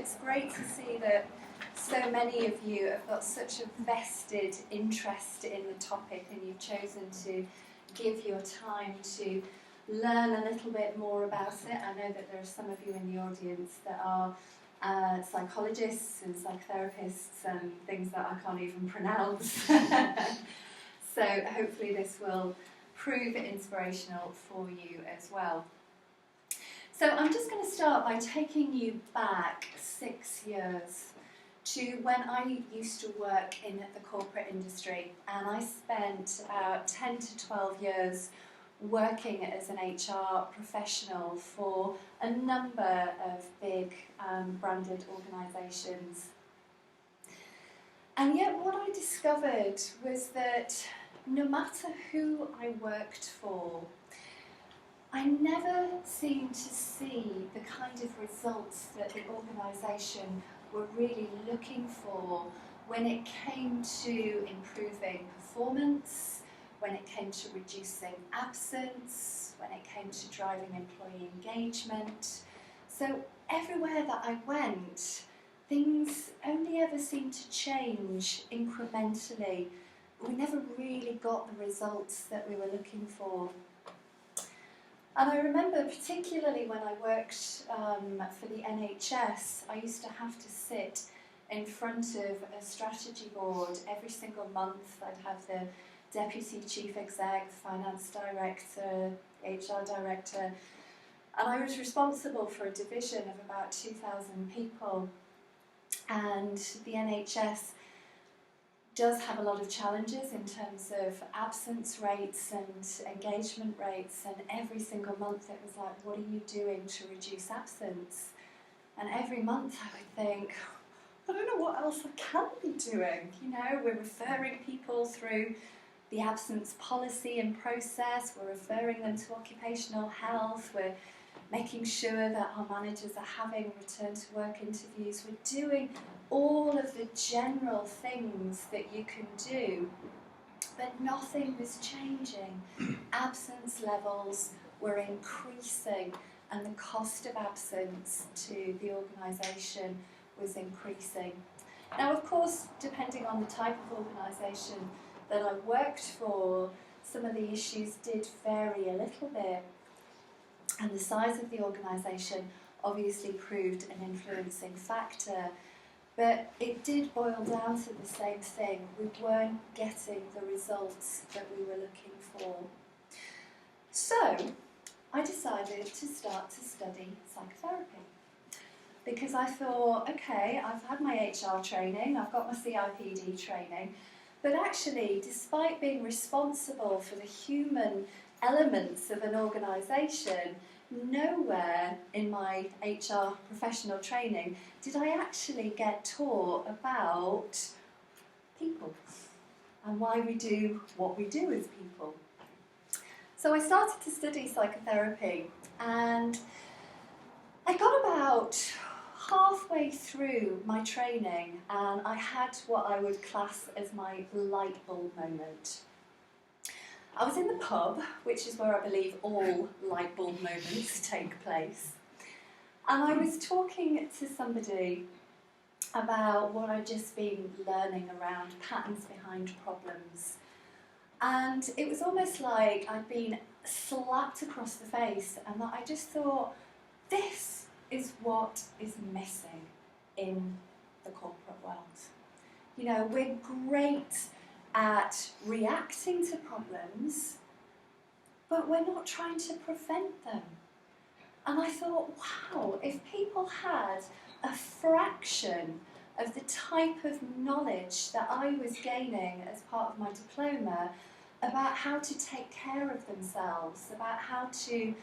it's great to see that so many of you have got such a vested interest in the topic, and you've chosen to give your time to learn a little bit more about it. I know that there are some of you in the audience that are psychologists and psychotherapists and things that I can't even pronounce. So hopefully this will prove inspirational for you as well. So I'm just going to start by taking you back 6 years to when I used to work in the corporate industry, and I spent about 10 to 12 years working as an HR professional for a number of big branded organisations. And yet what I discovered was that no matter who I worked for, I never seemed to see the kind of results that the organisation were really looking for when it came to improving performance, when it came to reducing absence, when it came to driving employee engagement. So everywhere that I went, things only ever seemed to change incrementally. We never really got the results that we were looking for. And I remember particularly when I worked for the NHS, I used to have to sit in front of a strategy board every single month. I'd have the Deputy Chief Exec, Finance Director, HR Director, and I was responsible for a division of about 2,000 people. And the NHS does have a lot of challenges in terms of absence rates and engagement rates, and every single month it was like, what are you doing to reduce absence? And every month I would think, I don't know what else I can be doing. You know, we're referring people through the absence policy and process, we're referring them to occupational health, we're making sure that our managers are having return to work interviews, we're doing all of the general things that you can do, but nothing was changing. Absence levels were increasing, and the cost of absence to the organisation was increasing. Now, of course, depending on the type of organisation that I worked for, some of the issues did vary a little bit, and the size of the organisation obviously proved an influencing factor. But it did boil down to the same thing. We weren't getting the results that we were looking for. So I decided to start to study psychotherapy, because I thought, okay, I've had my HR training, I've got my CIPD training, but actually, despite being responsible for the human elements of an organisation, nowhere in my HR professional training did I actually get taught about people and why we do what we do as people. So I started to study psychotherapy, and I got about halfway through my training and I had what I would class as my light bulb moment. I was in the pub, which is where I believe all light bulb moments take place, and I was talking to somebody about what I'd just been learning around patterns behind problems, and it was almost like I'd been slapped across the face, and that I just thought, this is what is missing in the corporate world. You know, we're great at reacting to problems, but we're not trying to prevent them. And I thought, wow, if people had a fraction of the type of knowledge that I was gaining as part of my diploma about how to take care of themselves, about how to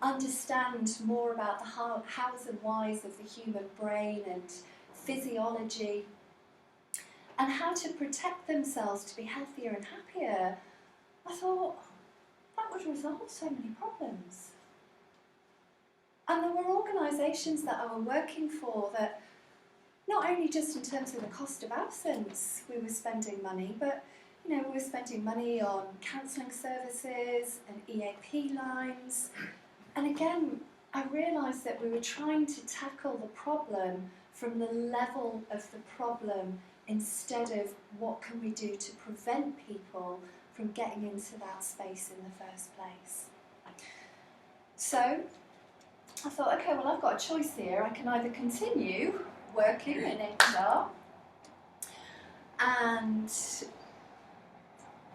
understand more about the hows and whys of the human brain and physiology, and how to protect themselves to be healthier and happier, I thought that would resolve so many problems. And there were organisations that I were working for that not only just in terms of the cost of absence we were spending money, but we were spending money on counselling services and EAP lines. And again, I realised that we were trying to tackle the problem from the level of the problem instead of what can we do to prevent people from getting into that space in the first place. So I thought, okay, well, I've got a choice here. I can either continue working in HR and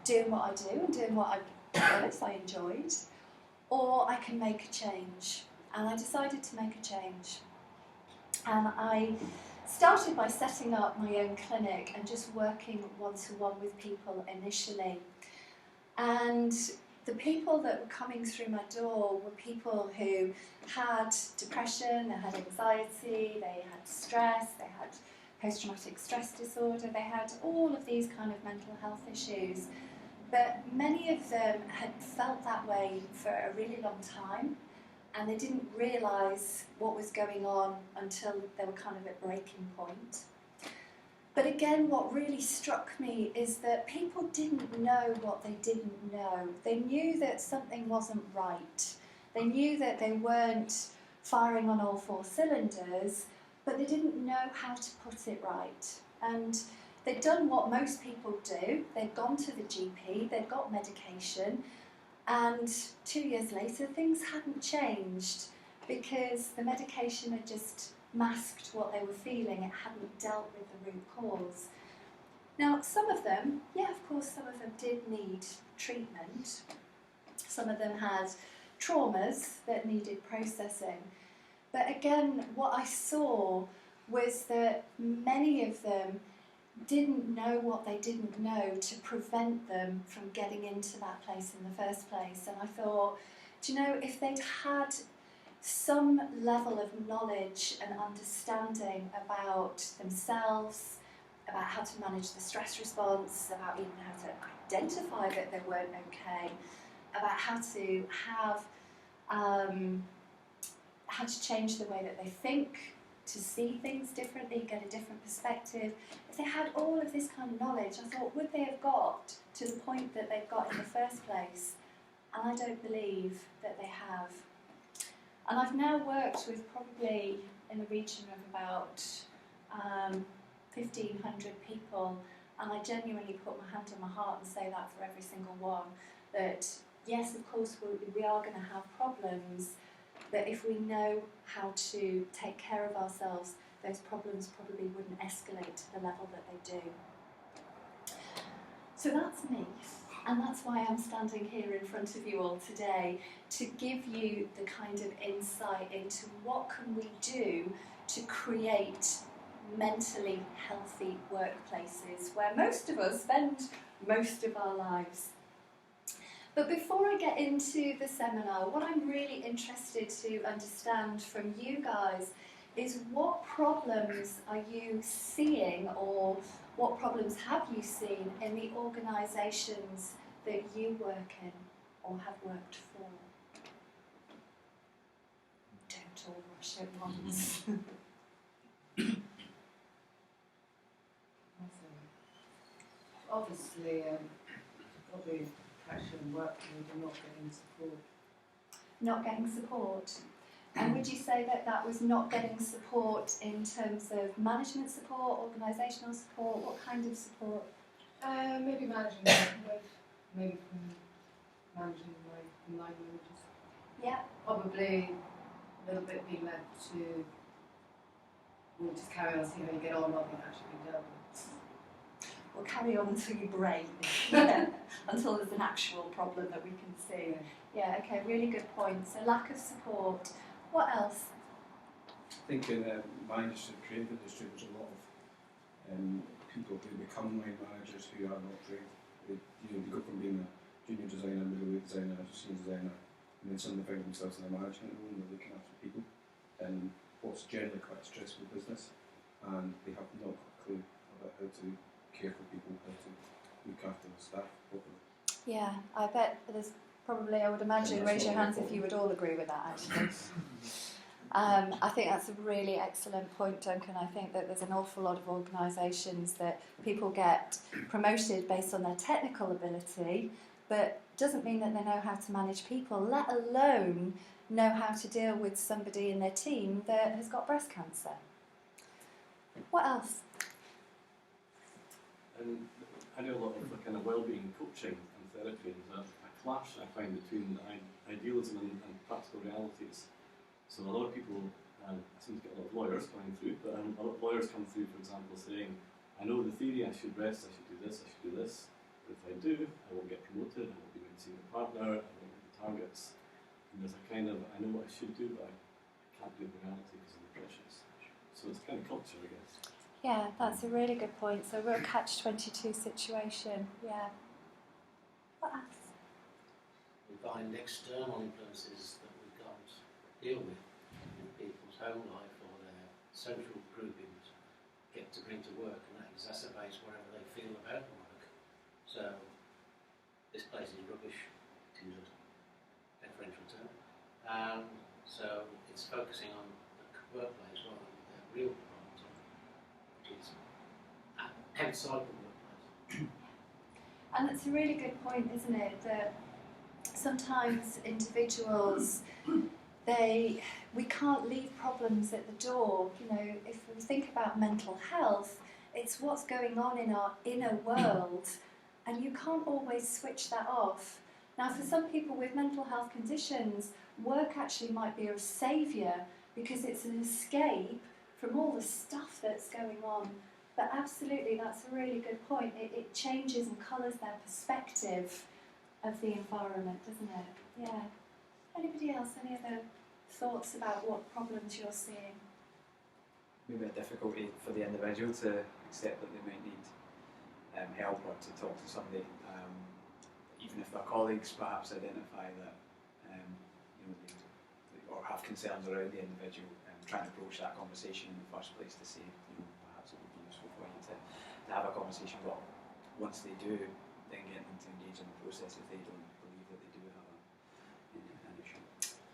doing what I do and doing what I enjoyed, or I can make a change. And I decided to make a change. And I started by setting up my own clinic and just working one-to-one with people initially. And the people that were coming through my door were people who had depression, they had anxiety, they had stress, they had post-traumatic stress disorder, they had all of these kind of mental health issues. But many of them had felt that way for a really long time, and they didn't realise what was going on until they were kind of at breaking point. But again, what really struck me is that people didn't know what they didn't know. They knew that something wasn't right. They knew that they weren't firing on all four cylinders, but they didn't know how to put it right. And they'd done what most people do. They'd gone to the GP, they'd got medication, and 2 years later things hadn't changed because the medication had just masked what they were feeling. It hadn't dealt with the root cause. Now, some of them, yeah, of course, some of them did need treatment. Some of them had traumas that needed processing. But again, what I saw was that many of them didn't know what they didn't know to prevent them from getting into that place in the first place. And I thought, do you know, if they'd had some level of knowledge and understanding about themselves, about how to manage the stress response, about even how to identify that they weren't okay, about how to have, how to change the way that they think, to see things differently, get a different perspective. If they had all of this kind of knowledge, I thought, would they have got to the point that they've got in the first place? And I don't believe that they have. And I've now worked with probably in the region of about 1,500 people, and I genuinely put my hand on my heart and say that for every single one, that yes, of course, we are going to have problems, but if we know how to take care of ourselves, those problems probably wouldn't escalate to the level that they do. So that's me, and that's why I'm standing here in front of you all today, to give you the kind of insight into what can we do to create mentally healthy workplaces where most of us spend most of our lives. But before I get into the seminar, what I'm really interested to understand from you guys is what problems are you seeing, or what problems have you seen in the organisations that you work in or have worked for? Don't all rush at once. Obviously, probably pressure and workload and not getting support. Not getting support. And would you say that that was not getting support in terms of management support, organisational support? What kind of support? Maybe managing workload, maybe from managing my line managers. Yeah. Probably a little bit being left to, we'll just carry on, see how you get on rather than actually be dealt with. We'll carry on until you break, until there's an actual problem that we can see. Yeah, okay, really good point. So lack of support. What else? I think in my industry, the creative industry, there's a lot of people who become line managers who are not trained. They go from being a junior designer, middleweight designer, senior designer, and then suddenly find themselves in a management role and they're looking after people in what's generally quite a stressful business, and they have not got a clue about how to care for people, how to look after the staff properly. Yeah, I bet there's probably, I would imagine, raise your hands if you would all agree with that, actually. I think that's a really excellent point, Duncan. I think that there's an awful lot of organisations that people get promoted based on their technical ability, but doesn't mean that they know how to manage people, let alone know how to deal with somebody in their team that has got breast cancer. What else? And I do a lot of kind of well-being coaching and therapy, and there's a clash I find between idealism and practical realities. So a lot of people, I seem to get a lot of lawyers coming through, but a lot of lawyers come through, for example, saying, I know the theory, I should rest, I should do this, I should do this, but if I do, I won't get promoted, I won't be able to see my partner, I won't hit the targets. And there's a kind of, I know what I should do, but I can't do it in reality because of the pressures. So it's kind of culture, I guess. Yeah, that's a really good point. So a real catch-22 situation. Yeah. What else? We find external influences that we can't deal with in people's home life or their social groupings get to bring to work, and that exacerbates whatever they feel about work. So, this place is rubbish, to use a deferential term. So it's focusing on the workplace rather than the real problems, which is outside the workplace. And that's a really good point, isn't it? That sometimes individuals, we can't leave problems at the door. You know, if we think about mental health, it's what's going on in our inner world, and you can't always switch that off. Now, for some people with mental health conditions, work actually might be a saviour because it's an escape from all the stuff that's going on. But absolutely, that's a really good point. It changes and colours their perspective of the environment, doesn't it? Yeah. Anybody else? Any other thoughts about what problems you're seeing? Maybe a difficulty for the individual to accept that they might need help or to talk to somebody, even if their colleagues perhaps identify that or have concerns around the individual, trying to broach that conversation in the first place to say, perhaps it would be useful for you to have a conversation, but once they do, then getting them to engage in the process if they don't believe that they do have an issue.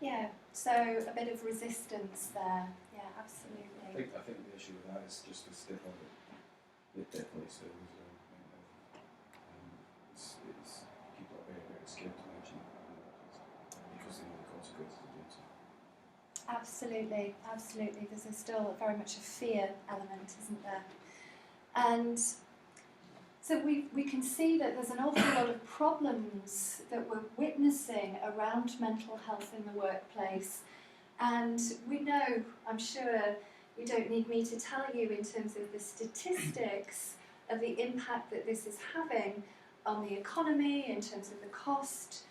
Yeah, so a bit of resistance there. Yeah, absolutely. I think the issue with that is just the stigma that it definitely still is it's people are very, very scared to mention it because they know the consequences of doing so. Absolutely, absolutely. There's still very much a fear element, isn't there? And so we can see that there's an awful lot of problems that we're witnessing around mental health in the workplace. And we know, I'm sure you don't need me to tell you in terms of the statistics of the impact that this is having on the economy, in terms of the cost.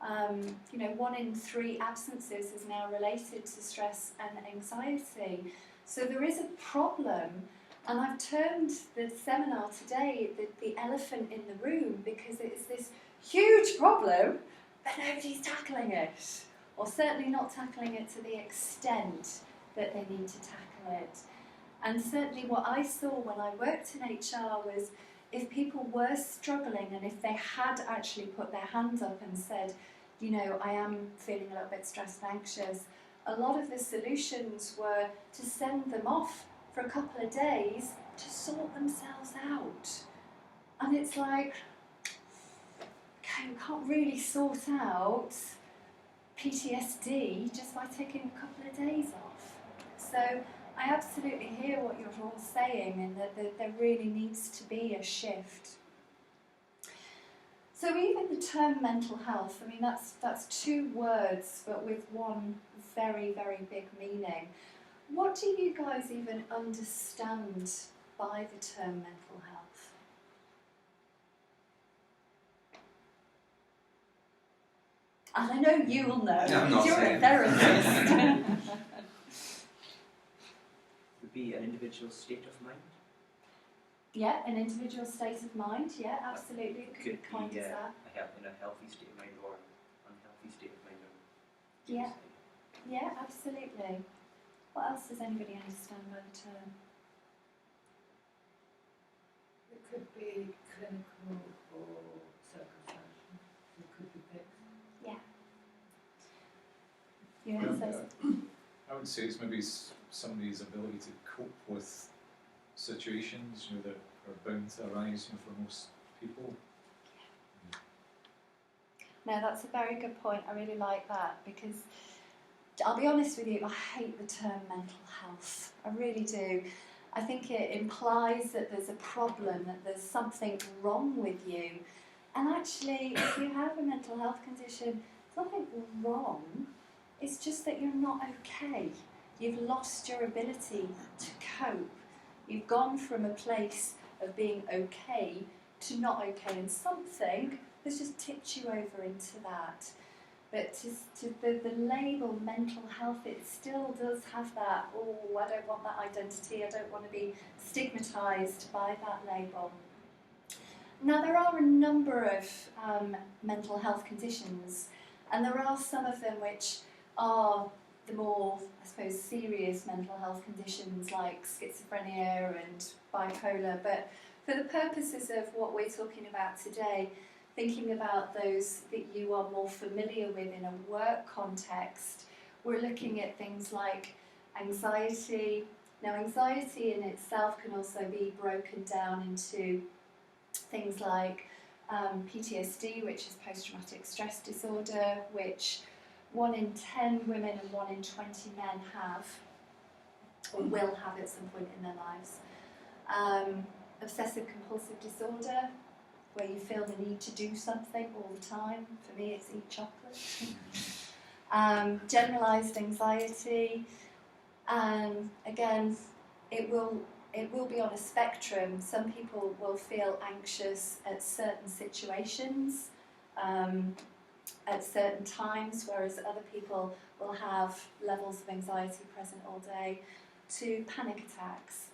1 in 3 absences is now related to stress and anxiety. So there is a problem, and I've termed the seminar today the elephant in the room because it's this huge problem, but nobody's tackling it, or certainly not tackling it to the extent that they need to tackle it. And certainly what I saw when I worked in HR was if people were struggling and if they had actually put their hands up and said, I am feeling a little bit stressed and anxious, a lot of the solutions were to send them off for a couple of days to sort themselves out. And it's like, okay, we can't really sort out PTSD just by taking a couple of days off. So I absolutely hear what you're all saying, and that there really needs to be a shift. So even the term mental health, that's 2 words, but with one very, very big meaning. What do you guys even understand by the term mental health? And I know you will know, because you're a therapist. Would be an individual state of mind. Yeah, an individual state of mind, yeah, absolutely. It could be kind of that. In a healthy state of mind or unhealthy state of mind. Yeah, absolutely. What else does anybody understand by the term? It could be clinical or circumstantial. It could be fixed. Yeah. You know, so I would say it's maybe somebody's ability to cope with situations that are bound to arise for most people. no, that's a very good point. I really like that because I'll be honest with you, I hate the term mental health. I really do. I think it implies that there's a problem, that there's something wrong with you. And actually, if you have a mental health condition, there's nothing wrong. It's just that you're not okay. You've lost your ability to cope. You've gone from a place of being okay to not okay, and something has just tipped you over into that. But the label mental health, it still does have that, oh, I don't want that identity, I don't want to be stigmatised by that label. Now, there are a number of mental health conditions, and there are some of them which are the more, I suppose, serious mental health conditions like schizophrenia and bipolar. But for the purposes of what we're talking about today, thinking about those that you are more familiar with in a work context, we're looking at things like anxiety. Now, anxiety in itself can also be broken down into things like PTSD, which is post-traumatic stress disorder, which 1 in 10 women and 1 in 20 men have, or will have at some point in their lives. Obsessive compulsive disorder, where you feel the need to do something all the time. For me, it's eat chocolate. Generalised anxiety. Again, it will be on a spectrum. Some people will feel anxious at certain situations, at certain times, whereas other people will have levels of anxiety present all day, to panic attacks.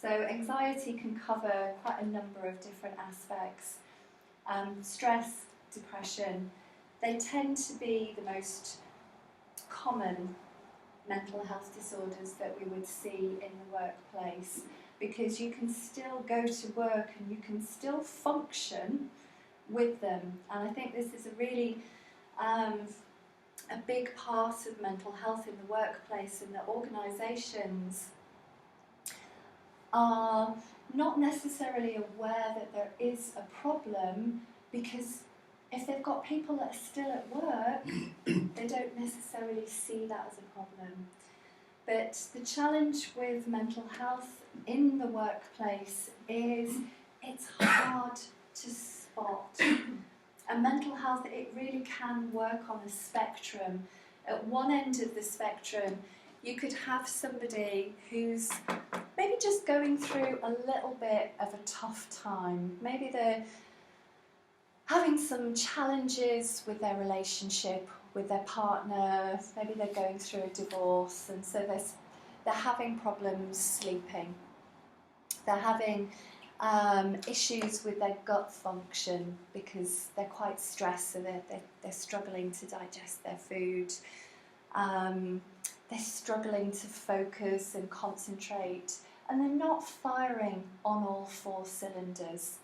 So anxiety can cover quite a number of different aspects. Stress, depression, they tend to be the most common mental health disorders that we would see in the workplace, because you can still go to work and you can still function with them. And I think this is a really a big part of mental health in the workplace, and that organisations are not necessarily aware that there is a problem, because if they've got people that are still at work, they don't necessarily see that as a problem. But the challenge with mental health in the workplace is it's hard to spot. And mental health, it really can work on a spectrum. At one end of the spectrum, you could have somebody who's maybe just going through a little bit of a tough time. Maybe they're having some challenges with their relationship with their partner. Maybe they're going through a divorce, and so they're having problems sleeping. They're having issues with their gut function because they're quite stressed, so they're struggling to digest their food. They're struggling to focus and concentrate, and they're not firing on all 4 cylinders.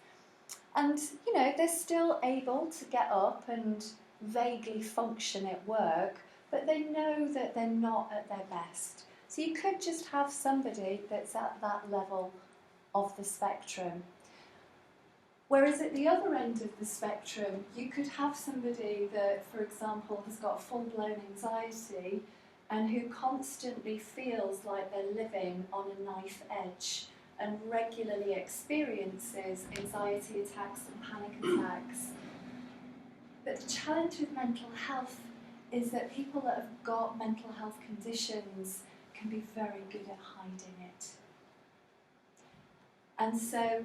And, they're still able to get up and vaguely function at work, but they know that they're not at their best. So you could just have somebody that's at that level of the spectrum. Whereas at the other end of the spectrum, you could have somebody that, for example, has got full-blown anxiety and who constantly feels like they're living on a knife edge and regularly experiences anxiety attacks and panic attacks. But the challenge with mental health is that people that have got mental health conditions can be very good at hiding it. And so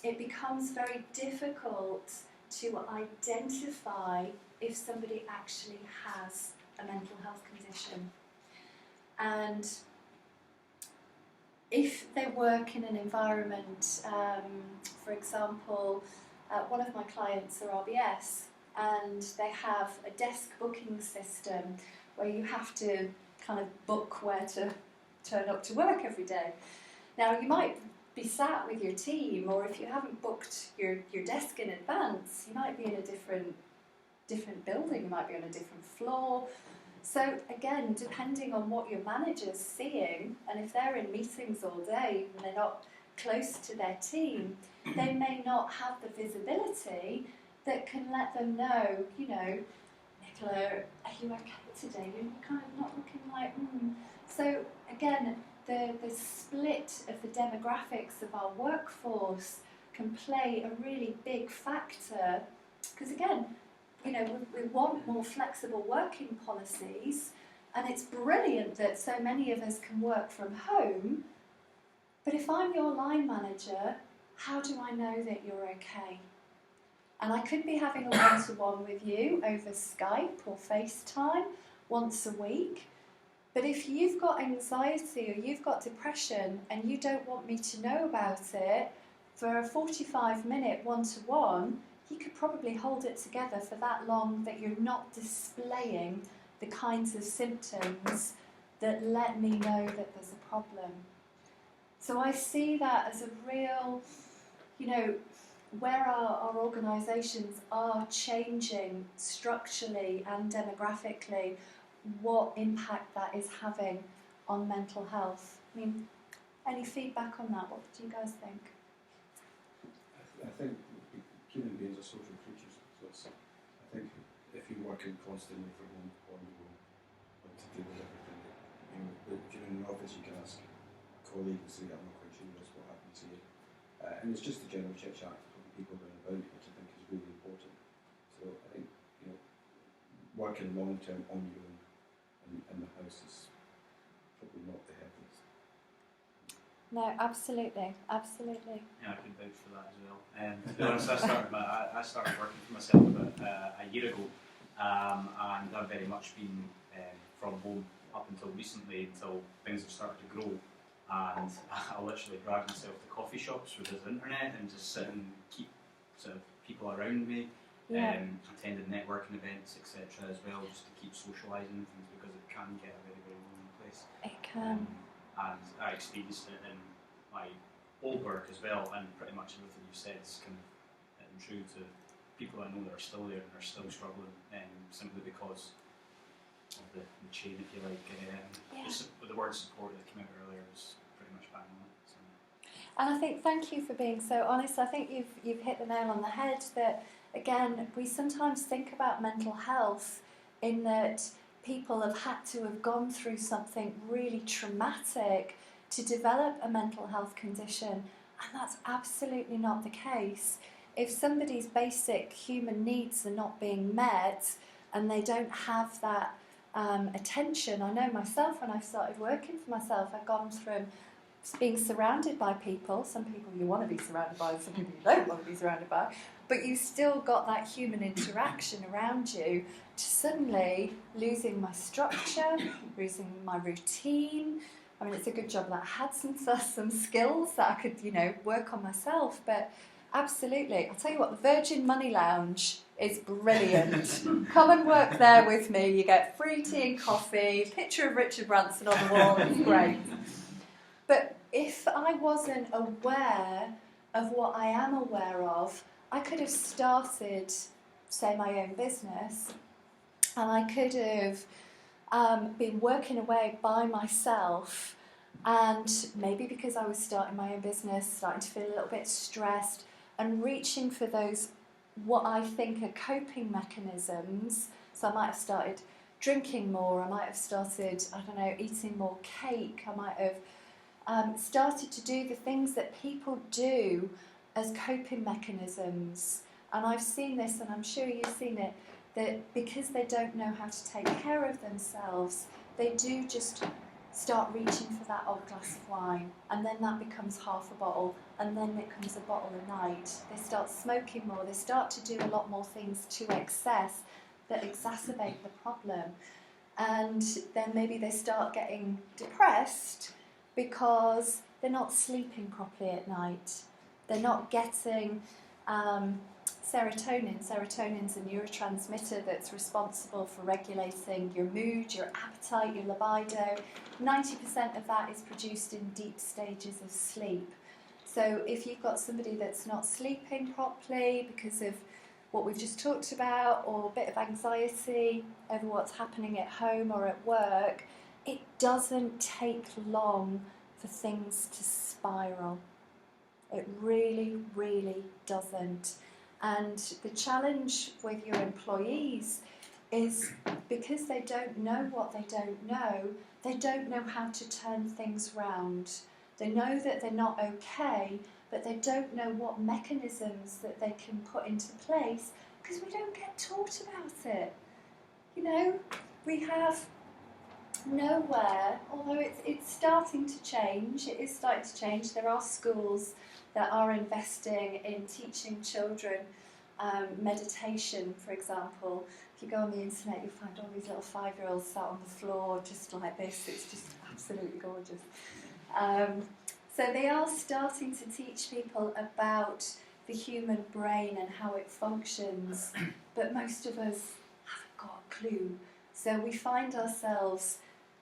it becomes very difficult to identify if somebody actually has a mental health condition. And if they work in an environment, for example, one of my clients are RBS, and they have a desk booking system where you have to kind of book where to turn up to work every day. Now, you might be sat with your team, or if you haven't booked your desk in advance, you might be in a different building, you might be on a different floor. So again, depending on what your manager's seeing, and if they're in meetings all day and they're not close to their team, they may not have the visibility that can let them know, Nicola, are you okay today? You're kind of not looking like, So again, the split of the demographics of our workforce can play a really big factor. Because again, you know, we want more flexible working policies, and it's brilliant that so many of us can work from home. But if I'm your line manager, how do I know that you're okay? And I could be having a one-to-one with you over Skype or FaceTime once a week. But if you've got anxiety or you've got depression and you don't want me to know about it, for a 45-minute one-to-one, you could probably hold it together for that long that you're not displaying the kinds of symptoms that let me know that there's a problem. So I see that as a real, you know, where our organisations are changing structurally and demographically, what impact that is having on mental health. I mean, any feedback on that? What do you guys think? I think human beings are social creatures. So I think if you're working constantly from home, you will want to deal with everything. You know, but if you're in an office, you can ask a colleague and say, I'm not quite sure what happened to you. And it's just a general chit chat from people going about, which I think is really important. So I think, you know, working long term on your own in the house is probably not the healthiest. No, absolutely, absolutely. Yeah, I can vouch for that as well. To be honest, I started working for myself about a year ago, and I've very much been from home up until recently, until things have started to grow. And I literally drag myself to coffee shops where there's internet and just sit and keep sort of people around me. Yeah. Attended networking events, etc. as well, just to keep socialising and things, because it can get a very, very lonely place. It can. And I experienced it in my old work as well, and pretty much everything you said is kind of hitting true to people I know that are still there and are still struggling, simply because of the chain, if you like. Just with the word support that came out earlier was pretty much bang on. So. And I think, thank you for being so honest. I think you've hit the nail on the head that, again, we sometimes think about mental health in that people have had to have gone through something really traumatic to develop a mental health condition, and that's absolutely not the case. If somebody's basic human needs are not being met and they don't have that attention, I know myself when I started working for myself, I've gone from being surrounded by people, some people you want to be surrounded by, some people you don't want to be surrounded by, but you still got that human interaction around you, to suddenly losing my structure, losing my routine. I mean, it's a good job that I had some skills that I could, you know, work on myself, but absolutely. I'll tell you what, the Virgin Money Lounge is brilliant. Come and work there with me. You get free tea and coffee, picture of Richard Branson on the wall, it's great. But if I wasn't aware of what I am aware of, I could have started, say, my own business, and I could have been working away by myself, and maybe because I was starting my own business, starting to feel a little bit stressed, and reaching for those, what I think are coping mechanisms. So I might have started drinking more, I might have started, I don't know, eating more cake, I might have started to do the things that people do as coping mechanisms. And I've seen this, and I'm sure you've seen it, that because they don't know how to take care of themselves, they do just start reaching for that old glass of wine, and then that becomes half a bottle, and then it becomes a bottle a night. They start smoking more, they start to do a lot more things to excess that exacerbate the problem. And then maybe they start getting depressed because they're not sleeping properly at night. They're not getting serotonin. Serotonin's a neurotransmitter that's responsible for regulating your mood, your appetite, your libido. 90% of that is produced in deep stages of sleep. So if you've got somebody that's not sleeping properly because of what we've just talked about, or a bit of anxiety over what's happening at home or at work, it doesn't take long for things to spiral. It really, really doesn't. And the challenge with your employees is because they don't know what they don't know how to turn things round. They know that they're not okay, but they don't know what mechanisms that they can put into place because we don't get taught about it. You know, we have nowhere, although it's starting to change, it is starting to change. There are schools that are investing in teaching children meditation, for example. If you go on the internet, you'll find all these little 5-year-olds sat on the floor just like this. It's just absolutely gorgeous. So they are starting to teach people about the human brain and how it functions, but most of us haven't got a clue. So we find ourselves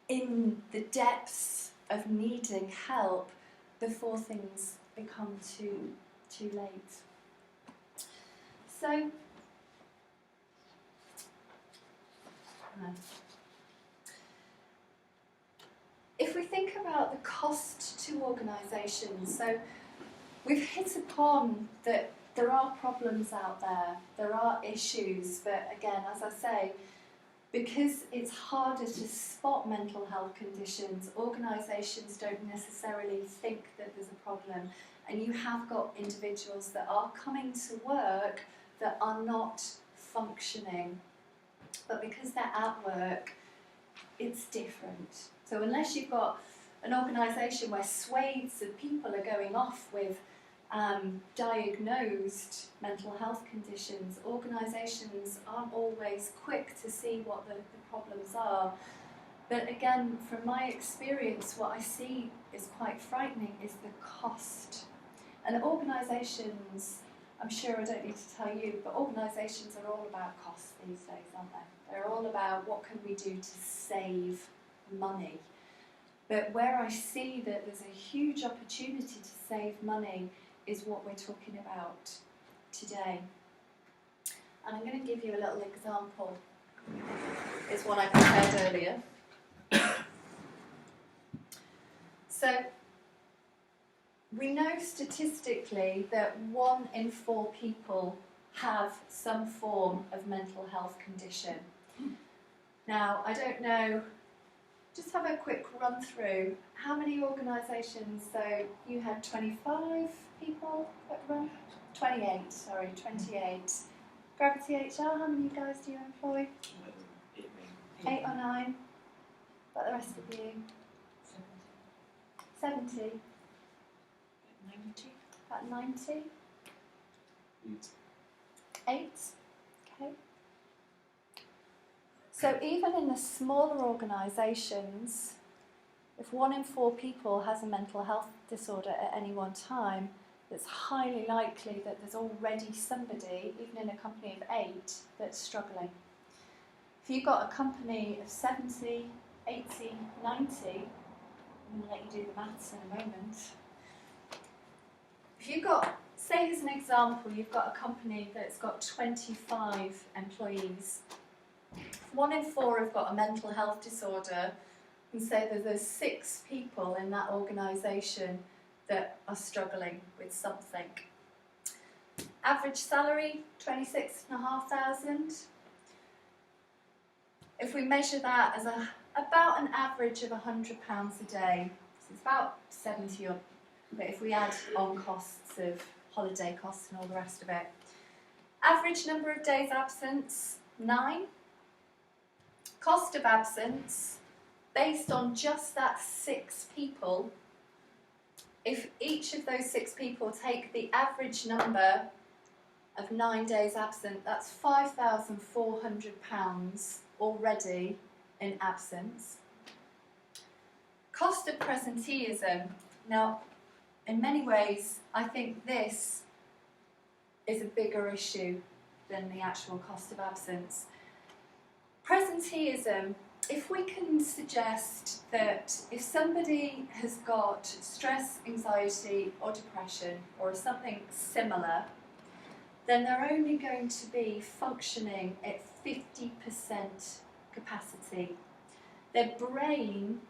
in the depths of needing help before things become too late. So, if we think about the cost to organisations, so we've hit upon that there are problems out there are issues, but again, as I say, because it's harder to spot mental health conditions, organisations don't necessarily think that there's a problem, and you have got individuals that are coming to work that are not functioning, but because they're at work, it's different. So unless you've got an organisation where swathes of people are going off with diagnosed mental health conditions, organisations aren't always quick to see what the problems are. But again, from my experience, what I see is quite frightening is the cost. And organisations, I'm sure I don't need to tell you, but organisations are all about cost these days, aren't they? They're all about what can we do to save money. But where I see that there's a huge opportunity to save money is what we're talking about today. And I'm going to give you a little example. It's one I prepared earlier. So, we know statistically that 1 in 4 people have some form of mental health condition. Now, I don't know, just have a quick run through. How many organisations? So you had 25 people that run? 28. 28. Gravity HR, how many guys do you employ? 8 or 9. What the rest of you? 70. 90. About 90. 8. Okay. So even in the smaller organisations, if 1 in 4 people has a mental health disorder at any one time, it's highly likely that there's already somebody, even in a company of 8, that's struggling. If you've got a company of 70, 80, 90, I'm going to let you do the maths in a moment. If you've got, say as an example, you've got a company that's got 25 employees. 1 in 4 have got a mental health disorder, and say that there's 6 people in that organisation that are struggling with something. Average salary, 26,500. If we measure that as about an average of £100 a day, so it's about 70 odd, but if we add on costs of holiday costs and all the rest of it. Average number of days absence, 9. Cost of absence, based on just that 6 people, if each of those 6 people take the average number of 9 days absent, that's £5,400 already in absence. Cost of presenteeism. Now, in many ways, I think this is a bigger issue than the actual cost of absence. Presenteeism, if we can suggest that if somebody has got stress, anxiety or depression or something similar, then they're only going to be functioning at 50% capacity. Their brain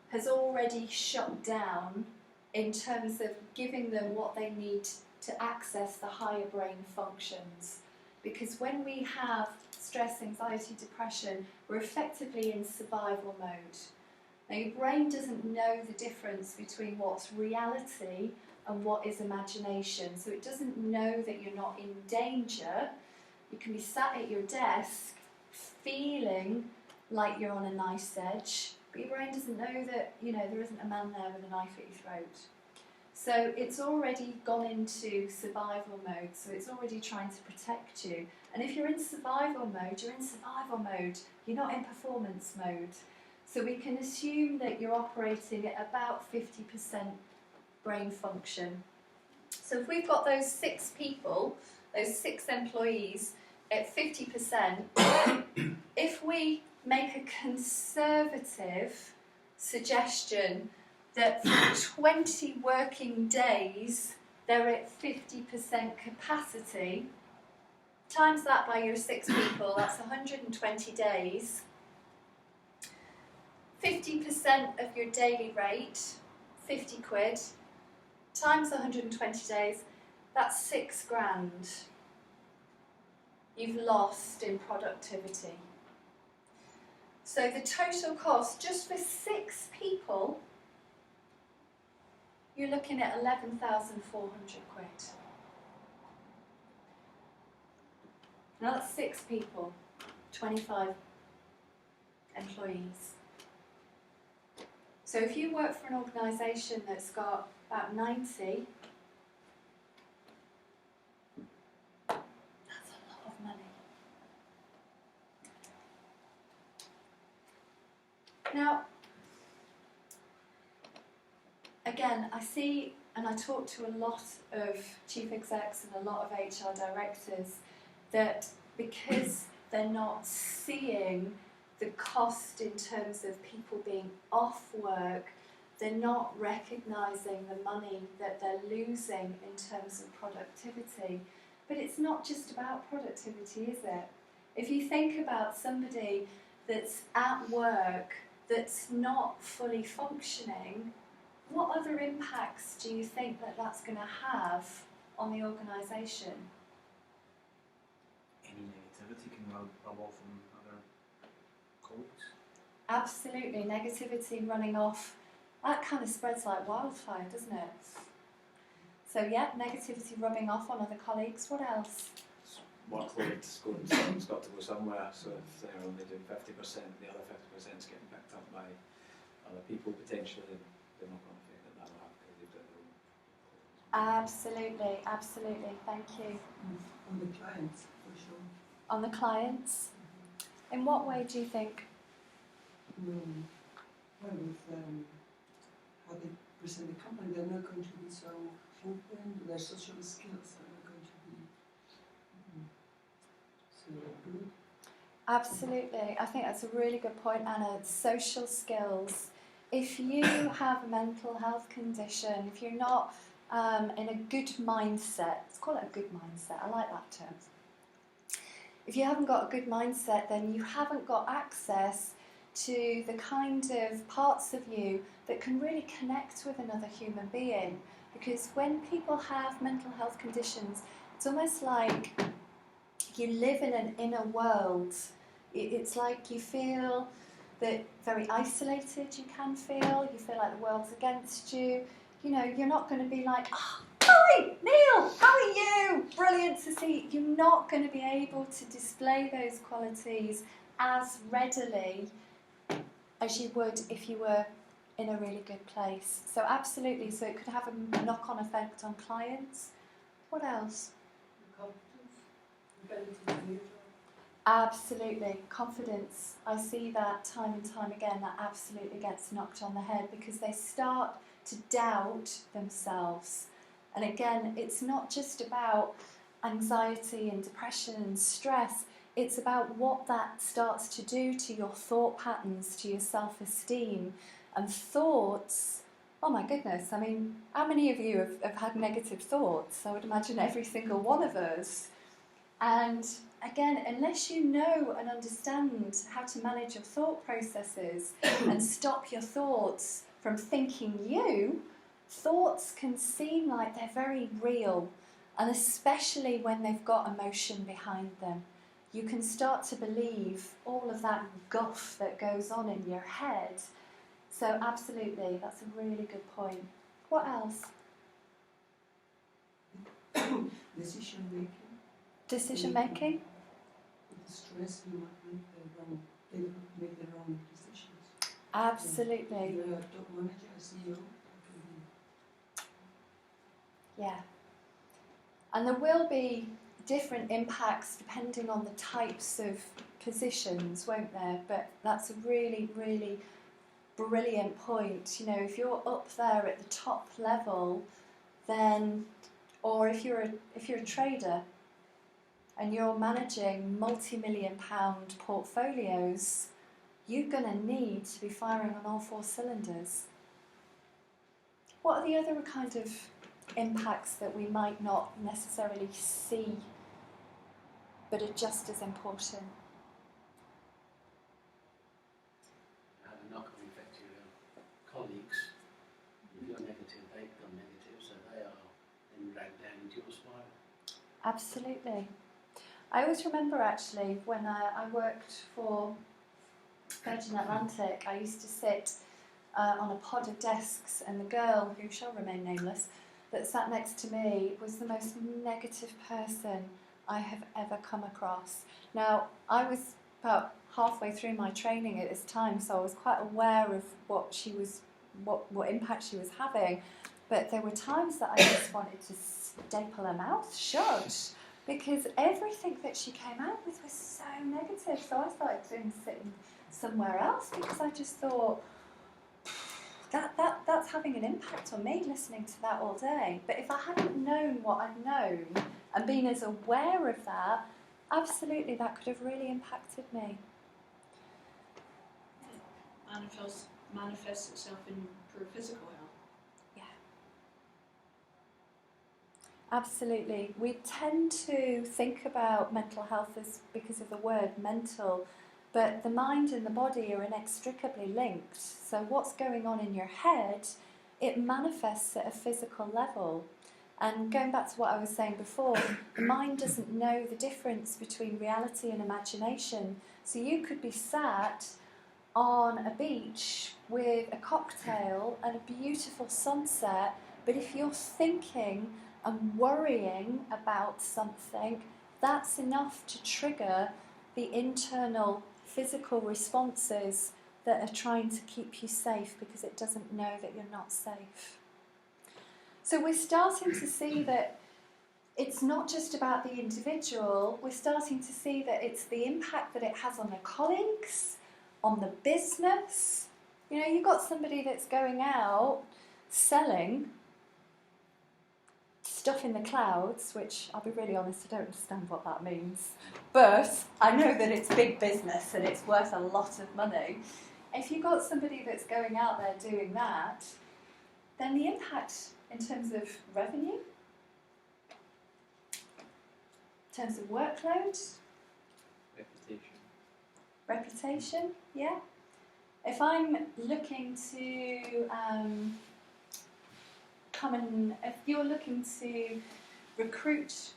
has already shut down in terms of giving them what they need to access the higher brain functions. Because when we have stress, anxiety, depression, we're effectively in survival mode. Now, your brain doesn't know the difference between what's reality and what is imagination. So it doesn't know that you're not in danger. You can be sat at your desk feeling like you're on a knife's edge, but your brain doesn't know that, there isn't a man there with a knife at your throat. So it's already gone into survival mode, so it's already trying to protect you. And if you're in survival mode, you're in survival mode. You're not in performance mode. So we can assume that you're operating at about 50% brain function. So if we've got those 6 people, those 6 employees at 50%, if we make a conservative suggestion that for 20 working days they're at 50% capacity, times that by your 6 people, that's 120 days. 50% of your daily rate, 50 quid, times 120 days, that's 6 grand. You've lost in productivity. So the total cost, just for 6 people, you're looking at 11,400 quid. Now that's 6 people, 25 employees. So if you work for an organisation that's got about 90, that's a lot of money. Now, again, I see and I talk to a lot of chief execs and a lot of HR directors that because they're not seeing the cost in terms of people being off work, they're not recognising the money that they're losing in terms of productivity. But it's not just about productivity, is it? If you think about somebody that's at work that's not fully functioning, what other impacts do you think that that's going to have on the organisation? Any negativity can rub off on other colleagues. Absolutely, negativity running off, that kind of spreads like wildfire, doesn't it? So yeah, negativity rubbing off on other colleagues. What else? Workload's going, something's got to go somewhere, so if they're only doing 50%, the other 50% is getting picked up by other people potentially, then they're not going to think that will happen because they've got their own. Absolutely, absolutely, thank you. On the clients, for sure. On the clients? In what way do you think? Well, with how they present the company, they're not going to be so open, their social skills are not going to be so good. Absolutely, I think that's a really good point, Anna. Social skills. If you have a mental health condition, if you're not in a good mindset, let's call it a good mindset, I like that term. If you haven't got a good mindset, then you haven't got access to the kind of parts of you that can really connect with another human being. Because when people have mental health conditions, it's almost like you live in an inner world. It's like you feel that very isolated you can feel. You feel like the world's against you. You know, you're not going to be like, oh, hi, Neil, how are you? Brilliant to see. You're not going to be able to display those qualities as readily as you would if you were in a really good place. So absolutely, so it could have a knock-on effect on clients. What else? Confidence, ability to do your job. Absolutely, confidence. I see that time and time again, that absolutely gets knocked on the head because they start to doubt themselves. And again, it's not just about anxiety and depression and stress, it's about what that starts to do to your thought patterns, to your self-esteem. And thoughts, oh my goodness, I mean, how many of you have had negative thoughts? I would imagine every single one of us. And again, unless you know and understand how to manage your thought processes and stop your thoughts from thinking you, thoughts can seem like they're very real, and especially when they've got emotion behind them. you can start to believe all of that guff that goes on in your head. So absolutely, that's a really good point. What else? Decision making. Decision making? With the stress, you might make the wrong decisions. Absolutely. You're a top manager, a CEO. Yeah. And there will be different impacts depending on the types of positions, won't there? But that's a really, really brilliant point. You know, if you're up there at the top level, then, or if you're a trader and you're managing multi-million-pound portfolios, you're going to need to be firing on all 4 cylinders. What are the other kind of impacts that we might not necessarily see but are just as important? Have a knock-on effect to your colleagues. If you're negative, they become negative, so they are then dragged down into your spiral. Absolutely. I always remember actually when I worked for Virgin Atlantic, I used to sit on a pod of desks, and the girl, who shall remain nameless, that sat next to me was the most negative person I have ever come across. Now, I was about halfway through my training at this time, so I was quite aware of what impact she was having, but there were times that I just wanted to staple her mouth shut, because everything that she came out with was so negative. So I started sitting somewhere else, because I just thought, that's having an impact on me, listening to that all day. But if I hadn't known what I've known and been as aware of that, absolutely that could have really impacted me. It manifests itself in poor physical health. Yeah. Absolutely. We tend to think about mental health as because of the word mental, but the mind and the body are inextricably linked. So what's going on in your head, it manifests at a physical level. And going back to what I was saying before, the mind doesn't know the difference between reality and imagination. So you could be sat on a beach with a cocktail and a beautiful sunset, but if you're thinking and worrying about something, that's enough to trigger the internal physical responses that are trying to keep you safe, because it doesn't know that you're not safe. So we're starting to see that it's not just about the individual, we're starting to see that it's the impact that it has on the colleagues, on the business. You know, you've got somebody that's going out selling stuff in the clouds, which I'll be really honest, I don't understand what that means. But I know that it's big business and it's worth a lot of money. If you've got somebody that's going out there doing that, then the impact in terms of revenue, in terms of workload, reputation, yeah. If I'm looking to if you're looking to recruit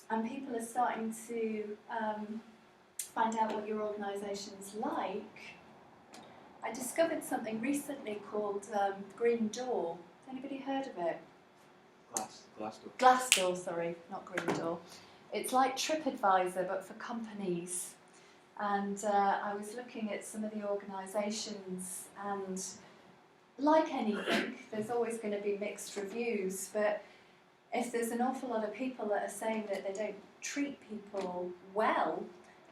and people are starting to find out what your organisation's like, I discovered something recently called Green Door. Has anybody heard of it? Glassdoor. Glassdoor, sorry, not Green Door. It's like TripAdvisor but for companies. And I was looking at some of the organisations, and like anything, there's always going to be mixed reviews, but if there's an awful lot of people that are saying that they don't treat people well,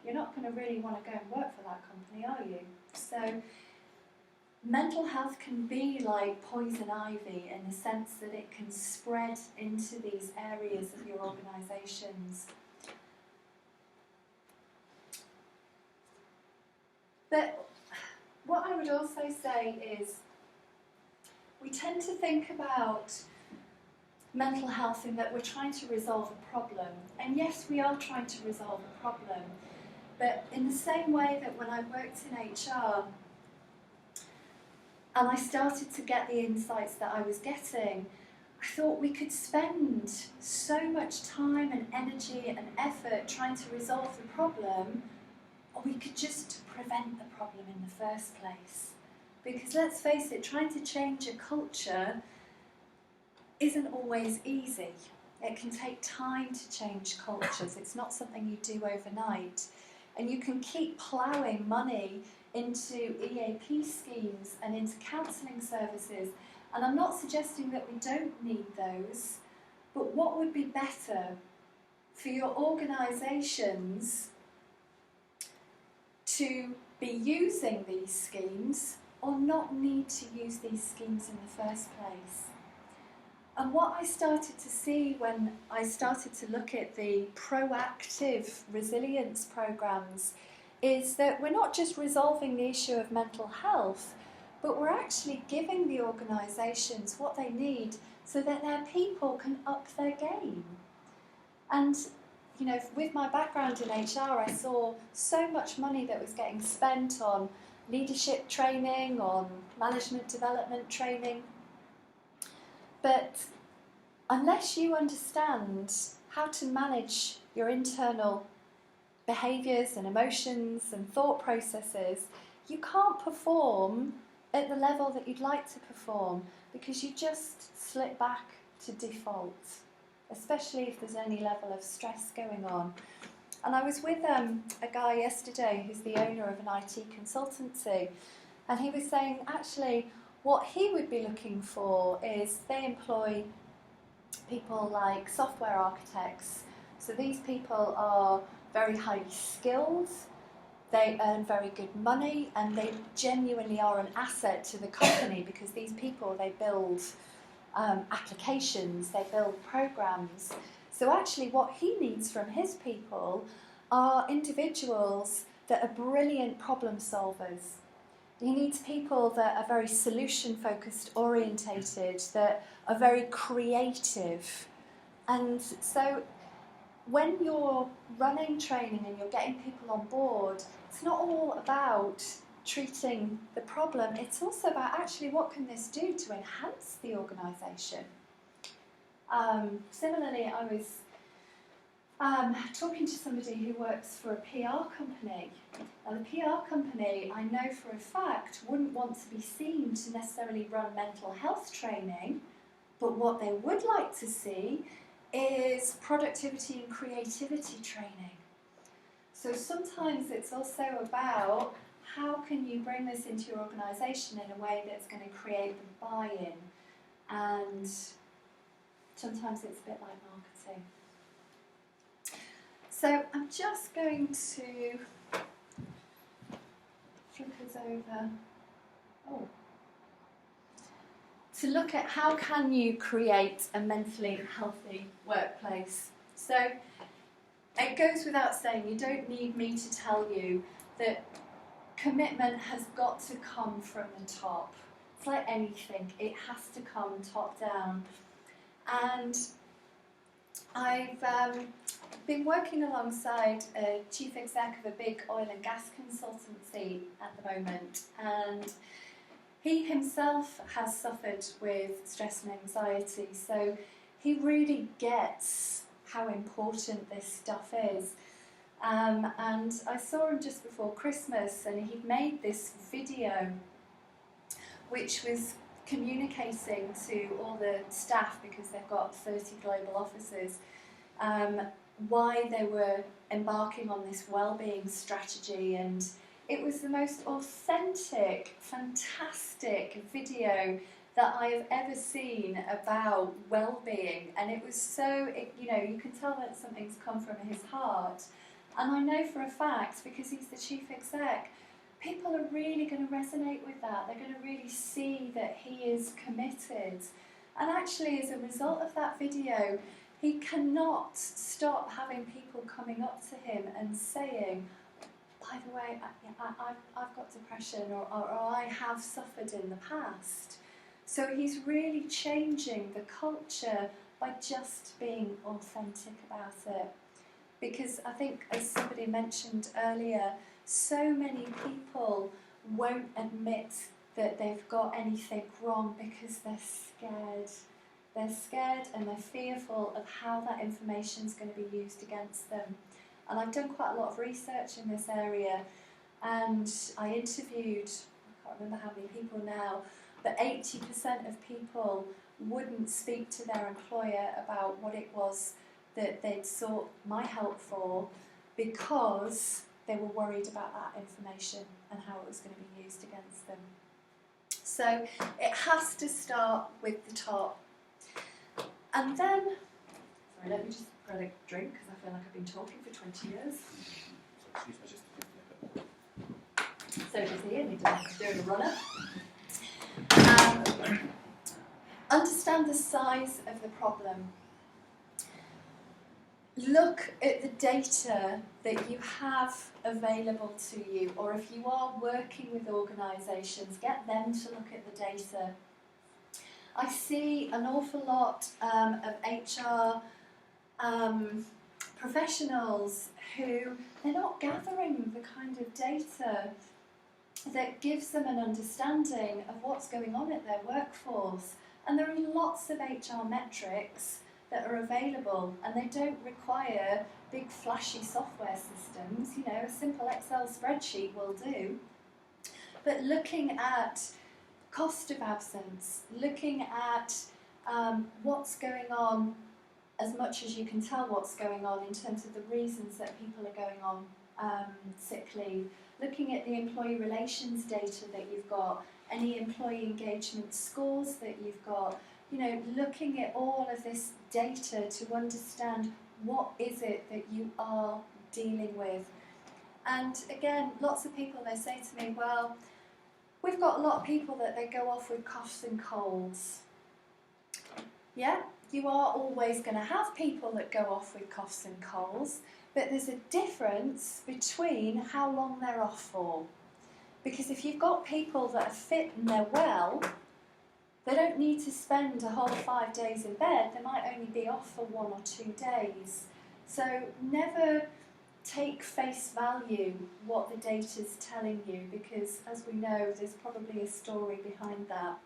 you're not going to really want to go and work for that company, are you? So mental health can be like poison ivy in the sense that it can spread into these areas of your organisations. But what I would also say is we tend to think about mental health in that we're trying to resolve a problem. And yes, we are trying to resolve a problem. But in the same way that when I worked in HR and I started to get the insights that I was getting, I thought we could spend so much time and energy and effort trying to resolve the problem, or we could just prevent the problem in the first place. Because let's face it, trying to change a culture isn't always easy. It can take time to change cultures. It's not something you do overnight. And you can keep ploughing money into EAP schemes and into counselling services. And I'm not suggesting that we don't need those, but what would be better for your organisations to be using these schemes or not need to use these schemes in the first place? And what I started to see when I started to look at the proactive resilience programs is that we're not just resolving the issue of mental health, but we're actually giving the organisations what they need so that their people can up their game. And, you know, with my background in HR, I saw so much money that was getting spent on leadership training, on management development training. But unless you understand how to manage your internal behaviours and emotions and thought processes, you can't perform at the level that you'd like to perform because you just slip back to default, especially if there's any level of stress going on. And I was with a guy yesterday who's the owner of an IT consultancy, and he was saying actually what he would be looking for is they employ people like software architects. So these people are very highly skilled, they earn very good money, and they genuinely are an asset to the company because these people, they build applications, they build programs. So actually what he needs from his people are individuals that are brilliant problem solvers. He needs people that are very solution-focused, orientated, that are very creative. And so when you're running training and you're getting people on board, it's not all about treating the problem, it's also about actually what can this do to enhance the organisation. Similarly, I was talking to somebody who works for a PR company. Now, the PR company, I know for a fact, wouldn't want to be seen to necessarily run mental health training, but what they would like to see is productivity and creativity training. So sometimes it's also about how can you bring this into your organisation in a way that's going to create the buy-in, and sometimes it's a bit like marketing. So I'm just going to flip us over to look at how can you create a mentally healthy workplace. So it goes without saying, you don't need me to tell you that commitment has got to come from the top. It's like anything, it has to come top down. And I've been working alongside a chief exec of a big oil and gas consultancy at the moment, and he himself has suffered with stress and anxiety, so he really gets how important this stuff is. And I saw him just before Christmas, and he'd made this video which was communicating to all the staff, because they've got 30 global offices, why they were embarking on this wellbeing strategy. And it was the most authentic, fantastic video that I have ever seen about well-being, and it was so, you can tell that something's come from his heart. And I know for a fact, because he's the chief exec, people are really going to resonate with that. They're going to really see that he is committed. And actually, as a result of that video, he cannot stop having people coming up to him and saying, by the way, I've got depression, or I have suffered in the past. So he's really changing the culture by just being authentic about it. Because I think, as somebody mentioned earlier, so many people won't admit that they've got anything wrong because they're scared. They're scared and they're fearful of how that information is going to be used against them. And I've done quite a lot of research in this area, and I interviewed, I can't remember how many people now, but 80% of people wouldn't speak to their employer about what it was that they'd sought my help for, because they were worried about that information and how it was going to be used against them. So it has to start with the top. And then, sorry, let me just grab a drink because I feel like I've been talking for 20 years. Excuse me, just a bit. So does Ian, he's doing a runner. Understand the size of the problem. Look at the data that you have available to you, or if you are working with organisations, get them to look at the data. I see an awful lot of HR professionals who they're not gathering the kind of data that gives them an understanding of what's going on at their workforce. And there are lots of HR metrics that are available, and they don't require big flashy software systems. You know, a simple Excel spreadsheet will do. But looking at cost of absence, looking at what's going on, as much as you can tell what's going on in terms of the reasons that people are going on sick leave, looking at the employee relations data that you've got, any employee engagement scores that you've got, you know, looking at all of this data to understand what is it that you are dealing with. And again, lots of people, they say to me, well, we've got a lot of people that they go off with coughs and colds. Yeah, you are always going to have people that go off with coughs and colds, but there's a difference between how long they're off for. Because if you've got people that are fit and they're well, they don't need to spend a whole 5 days in bed. They might only be off for 1 or 2 days. So never take face value what the data's telling you, because as we know, there's probably a story behind that.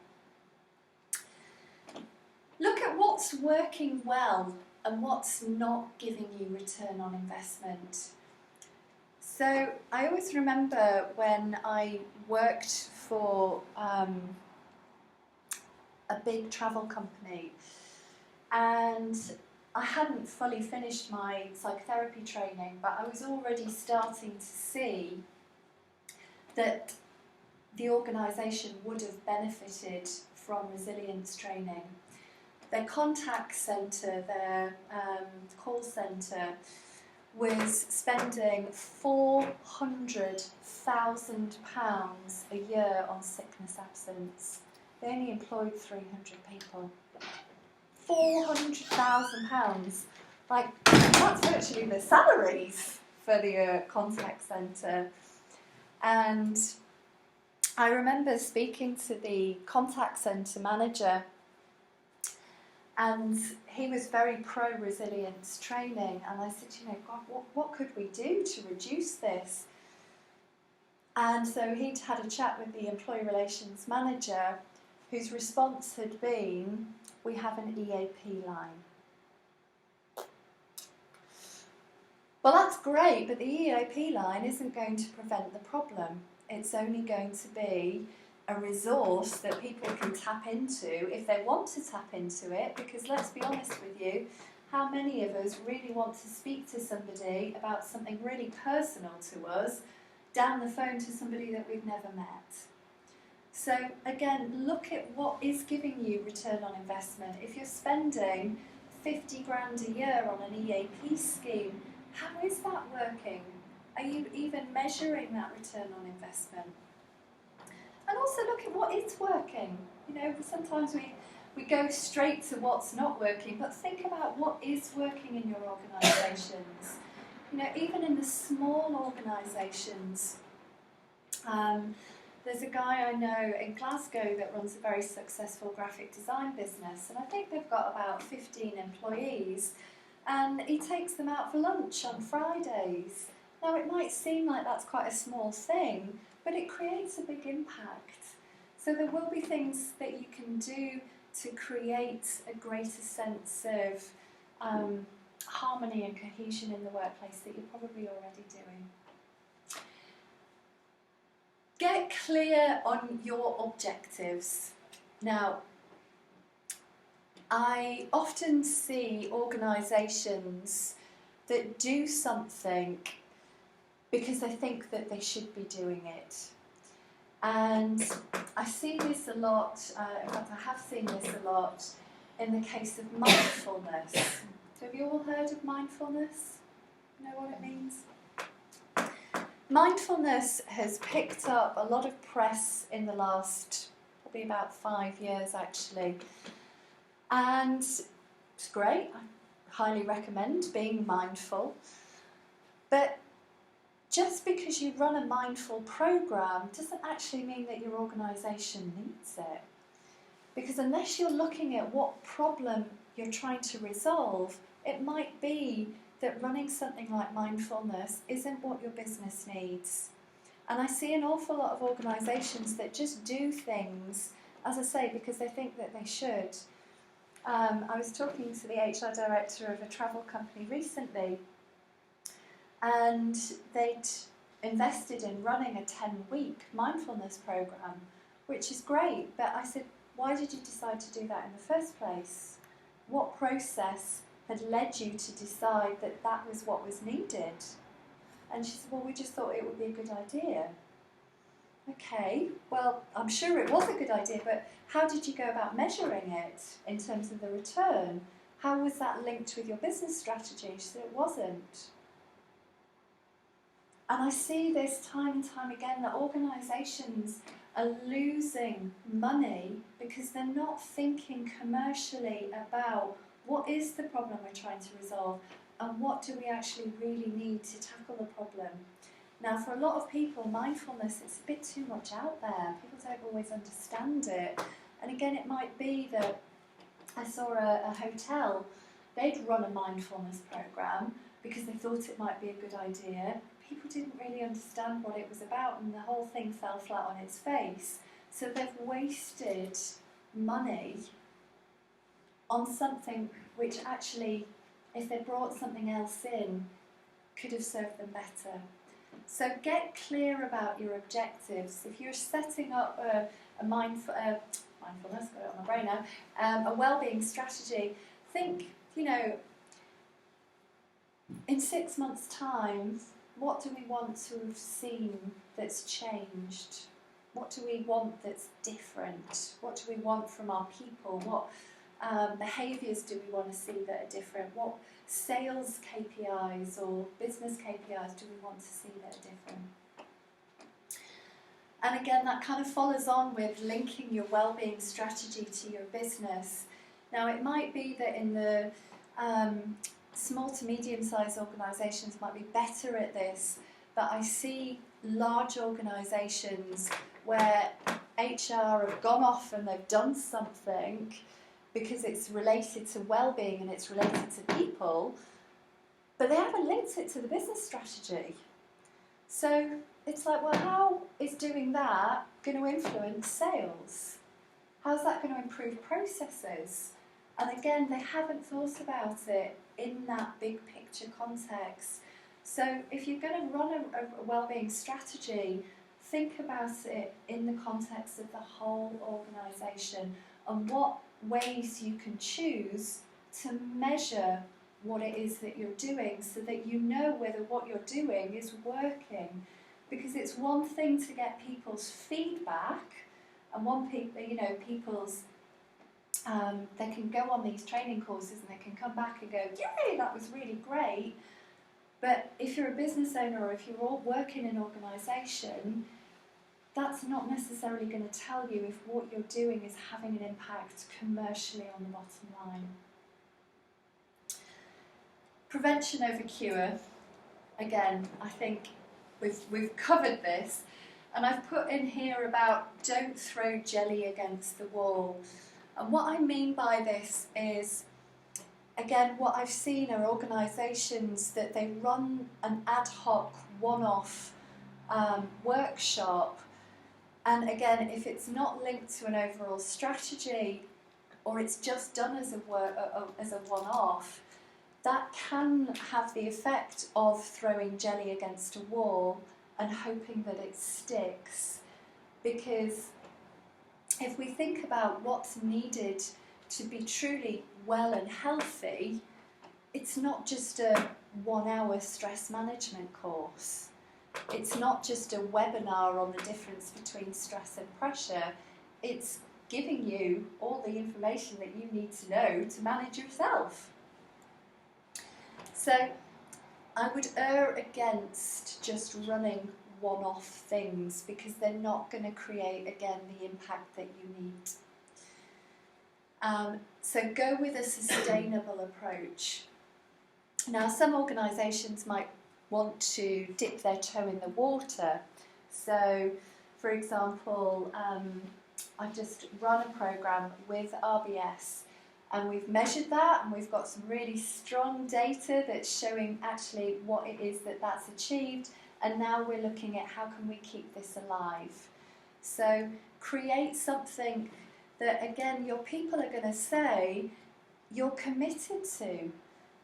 Look at what's working well and what's not giving you return on investment. So I always remember when I worked for a big travel company, and I hadn't fully finished my psychotherapy training, but I was already starting to see that the organisation would have benefited from resilience training. Their contact centre, their call centre, was spending £400,000 a year on sickness absence. They only employed 300 people. £400,000. Like, that's virtually the salaries for the contact centre. And I remember speaking to the contact centre manager, and he was very pro-resilience training, and I said, you know, God, what could we do to reduce this? And so he'd had a chat with the employee relations manager, whose response had been, we have an EAP line. Well, that's great, but the EAP line isn't going to prevent the problem. It's only going to be a resource that people can tap into if they want to tap into it, because let's be honest with you, how many of us really want to speak to somebody about something really personal to us down the phone to somebody that we've never met? So again, look at what is giving you return on investment. If you're spending 50 grand a year on an EAP scheme, how is that working? Are you even measuring that return on investment? And also look at what is working. You know, sometimes we go straight to what's not working, but think about what is working in your organisations. You know, even in the small organisations, there's a guy I know in Glasgow that runs a very successful graphic design business, and I think they've got about 15 employees, and he takes them out for lunch on Fridays. Now, it might seem like that's quite a small thing, but it creates a big impact. So there will be things that you can do to create a greater sense of harmony and cohesion in the workplace that you're probably already doing. Get clear on your objectives. Now, I often see organisations that do something because they think that they should be doing it. And I see this a lot, in fact I have seen this a lot in the case of mindfulness. So have you all heard of mindfulness? Know what it means? Mindfulness has picked up a lot of press in the last, probably about 5 years actually. And it's great, I highly recommend being mindful. But just because you run a mindful program doesn't actually mean that your organisation needs it. Because unless you're looking at what problem you're trying to resolve, it might be that running something like mindfulness isn't what your business needs. And I see an awful lot of organisations that just do things, as I say, because they think that they should. I was talking to the HR director of a travel company recently, and they'd invested in running a 10-week mindfulness program, which is great, but I said, why did you decide to do that in the first place? What process had led you to decide that that was what was needed? And she said, well, we just thought it would be a good idea. Okay, well, I'm sure it was a good idea, but how did you go about measuring it in terms of the return? How was that linked with your business strategy? She said it wasn't. And I see this time and time again, that organisations are losing money because they're not thinking commercially about what is the problem we're trying to resolve and what do we actually really need to tackle the problem. Now, for a lot of people, mindfulness is a bit too much out there. People don't always understand it. And again, it might be that I saw a hotel, they'd run a mindfulness program because they thought it might be a good idea. People didn't really understand what it was about, and the whole thing fell flat on its face. So they've wasted money on something which actually, if they brought something else in, could have served them better. So get clear about your objectives. If you're setting up a mindfulness, got it on my brain now, a well-being strategy, think, in 6 months' time, what do we want to have seen that's changed? What do we want that's different? What do we want from our people? What behaviours do we want to see that are different? What sales KPIs or business KPIs do we want to see that are different? And again, that kind of follows on with linking your wellbeing strategy to your business. Now, it might be that in the small to medium-sized organisations might be better at this, but I see large organisations where HR have gone off and they've done something because it's related to well-being and it's related to people, but they haven't linked it to the business strategy. So it's like, well, how is doing that going to influence sales? How's that going to improve processes? And again, they haven't thought about it in that big picture context. So if you're going to run a wellbeing strategy, think about it in the context of the whole organisation and what ways you can choose to measure what it is that you're doing so that you know whether what you're doing is working. Because it's one thing to get people's feedback and people's they can go on these training courses and they can come back and go, yay, that was really great. But if you're a business owner or if you're all working in an organisation, that's not necessarily going to tell you if what you're doing is having an impact commercially on the bottom line. Prevention over cure. Again, I think we've covered this. And I've put in here about don't throw jelly against the wall. And what I mean by this is, again, what I've seen are organisations that they run an ad hoc, one-off workshop. And again, if it's not linked to an overall strategy, or it's just done as a one-off, that can have the effect of throwing jelly against a wall and hoping that it sticks. Because if we think about what's needed to be truly well and healthy, it's not just a 1 hour stress management course. It's not just a webinar on the difference between stress and pressure. It's giving you all the information that you need to know to manage yourself. So I would err against just running one-off things, because they're not going to create, again, the impact that you need. So go with a sustainable approach. Now, some organisations might want to dip their toe in the water. So, for example, I've just run a programme with RBS, and we've measured that, and we've got some really strong data that's showing actually what it is that's achieved, and now we're looking at how can we keep this alive. So create something that, again, your people are going to say you're committed to.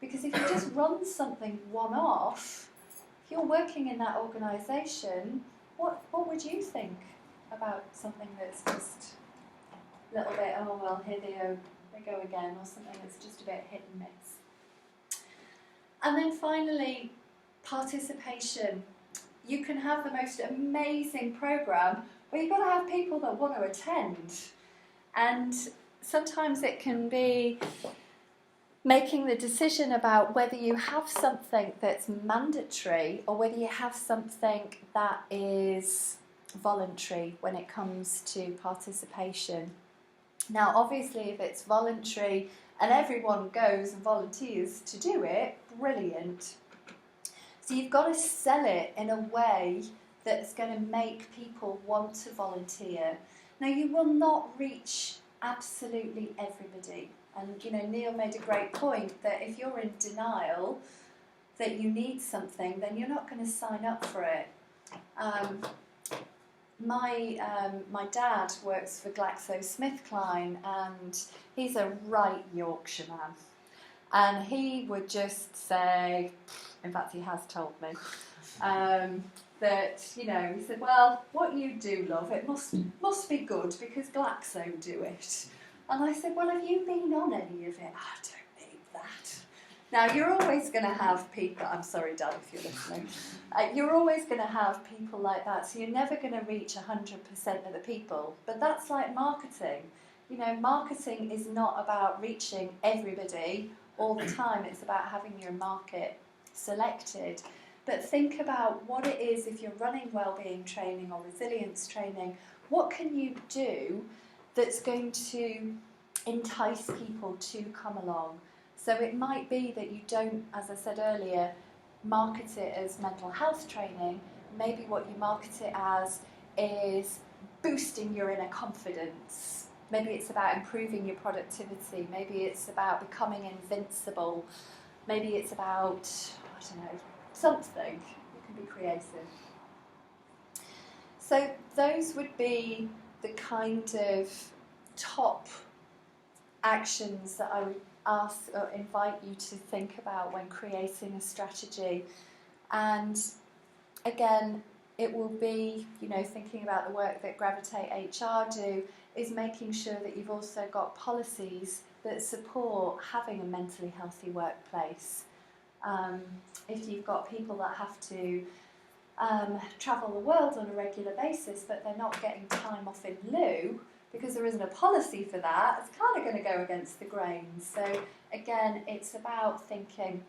Because if you just run something one-off, if you're working in that organisation, what would you think about something that's just a little bit, oh well, here they go again, or something that's just a bit hit and miss? And then finally, participation. You can have the most amazing programme, but you've got to have people that want to attend. And sometimes it can be making the decision about whether you have something that's mandatory or whether you have something that is voluntary when it comes to participation. Now, obviously, if it's voluntary and everyone goes and volunteers to do it, brilliant. So you've got to sell it in a way that's going to make people want to volunteer. Now, you will not reach absolutely everybody. And, you know, Neil made a great point that if you're in denial that you need something, then you're not going to sign up for it. My dad works for GlaxoSmithKline, and he's a right Yorkshire man. And he would just say, in fact he has told me, that, you know, he said, well, what you do, love, it must be good because Glaxo do it. And I said, well, have you been on any of it? I don't need that. Now, you're always going to have people, I'm sorry, Dad, if you're listening, you're always going to have people like that, so you're never going to reach 100% of the people. But that's like marketing. You know, marketing is not about reaching everybody all the time. It's about having your market selected. But think about what it is if you're running wellbeing training or resilience training. What can you do that's going to entice people to come along? So it might be that you don't, as I said earlier, market it as mental health training. Maybe what you market it as is boosting your inner confidence. Maybe it's about improving your productivity. Maybe it's about becoming invincible. Maybe it's about, I don't know, something. You can be creative. So those would be the kind of top actions that I would ask or invite you to think about when creating a strategy. And again, it will be, you know, thinking about the work that Gravitate HR do, is making sure that you've also got policies that support having a mentally healthy workplace. If you've got people that have to travel the world on a regular basis, but they're not getting time off in lieu because there isn't a policy for that, it's kind of going to go against the grain. So again, it's about thinking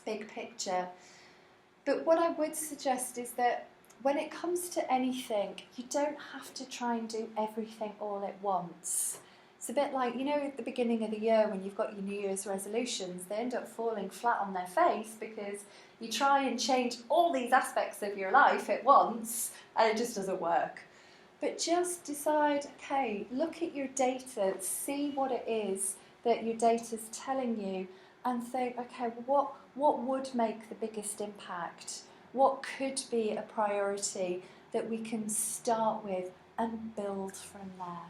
big picture. But what I would suggest is that when it comes to anything, you don't have to try and do everything all at once. It's a bit like, you know, at the beginning of the year when you've got your New Year's resolutions, they end up falling flat on their face because you try and change all these aspects of your life at once and it just doesn't work. But just decide, okay, look at your data, see what it is that your data's telling you, and think, okay, what would make the biggest impact? What could be a priority that we can start with and build from there?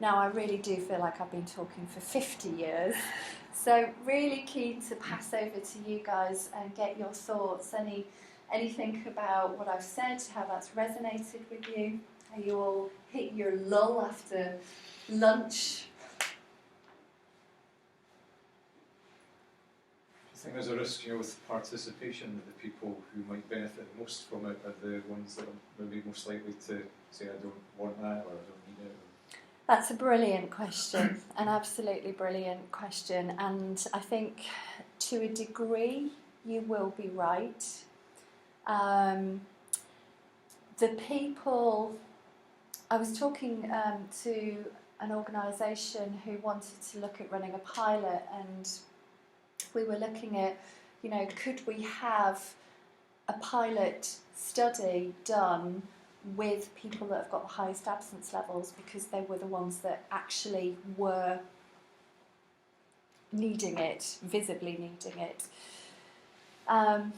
Now, I really do feel like I've been talking for 50 years, so really keen to pass over to you guys and get your thoughts, anything about what I've said, how that's resonated with you. Are you all hit your lull after lunch? I think there's a risk, with participation that the people who might benefit the most from it are the ones that are maybe most likely to say, I don't want that, or I don't need it. That's a brilliant question, an absolutely brilliant question, and I think to a degree you will be right. The people, I was talking to an organisation who wanted to look at running a pilot, and we were looking at, could we have a pilot study done with people that have got the highest absence levels, because they were the ones that actually were needing it, visibly needing it. I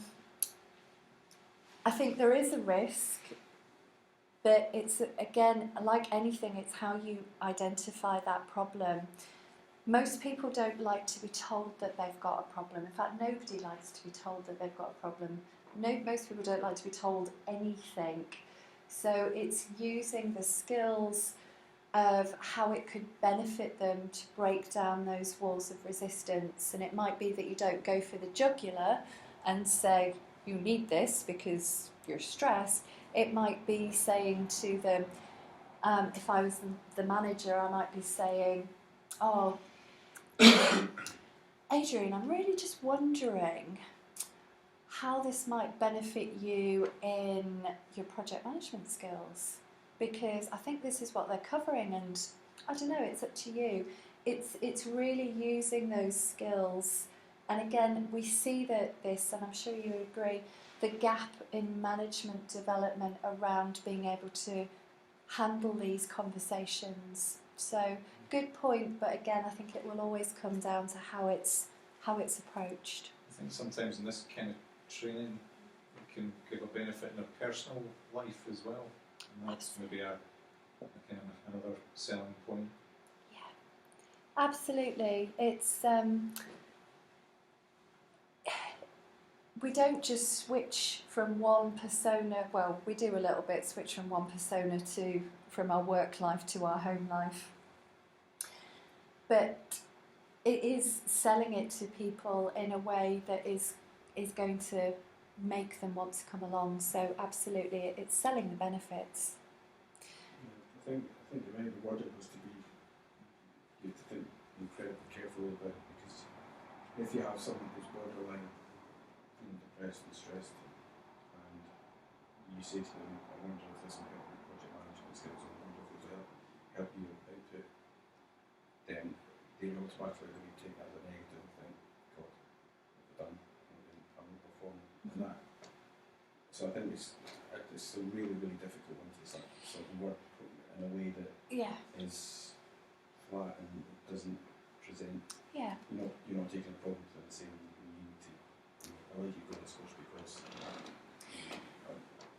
think there is a risk, but it's, again, like anything, it's how you identify that problem. Most people don't like to be told that they've got a problem. In fact, nobody likes to be told that they've got a problem. Most people don't like to be told anything. So it's using the skills of how it could benefit them to break down those walls of resistance. And it might be that you don't go for the jugular and say, you need this because you're stressed. It might be saying to them, if I was the manager, I might be saying, oh, Adrian, I'm really just wondering how this might benefit you in your project management skills, because I think this is what they're covering, and I don't know, it's up to you. It's really using those skills, and again, we see that this, and I'm sure you would agree, the gap in management development around being able to handle these conversations. So, good point, but again, I think it will always come down to how it's approached. I think sometimes in this kind of training it can give a benefit in their personal life as well, and that's maybe a kind of another selling point. Yeah, absolutely. It's we don't just switch from one persona. Well, we do a little bit, switch from one persona from our work life to our home life, but it is selling it to people in a way that is going to make them want to come along. So absolutely, it's selling the benefits. I think the right word it was to be, you have to think incredibly carefully about it, because if you have someone who's borderline depressed and stressed, and you say to them, I wonder if this will help your project management skills, I wonder if this will help you output, then they automatically when you take that as a negative and think, God, what have I done? I'm not performing in that. So I think it's a really, really difficult one to sort of work in a way that is flat and doesn't present. Yeah. You're not taking a problem to them and saying you need to. I like you go this course because.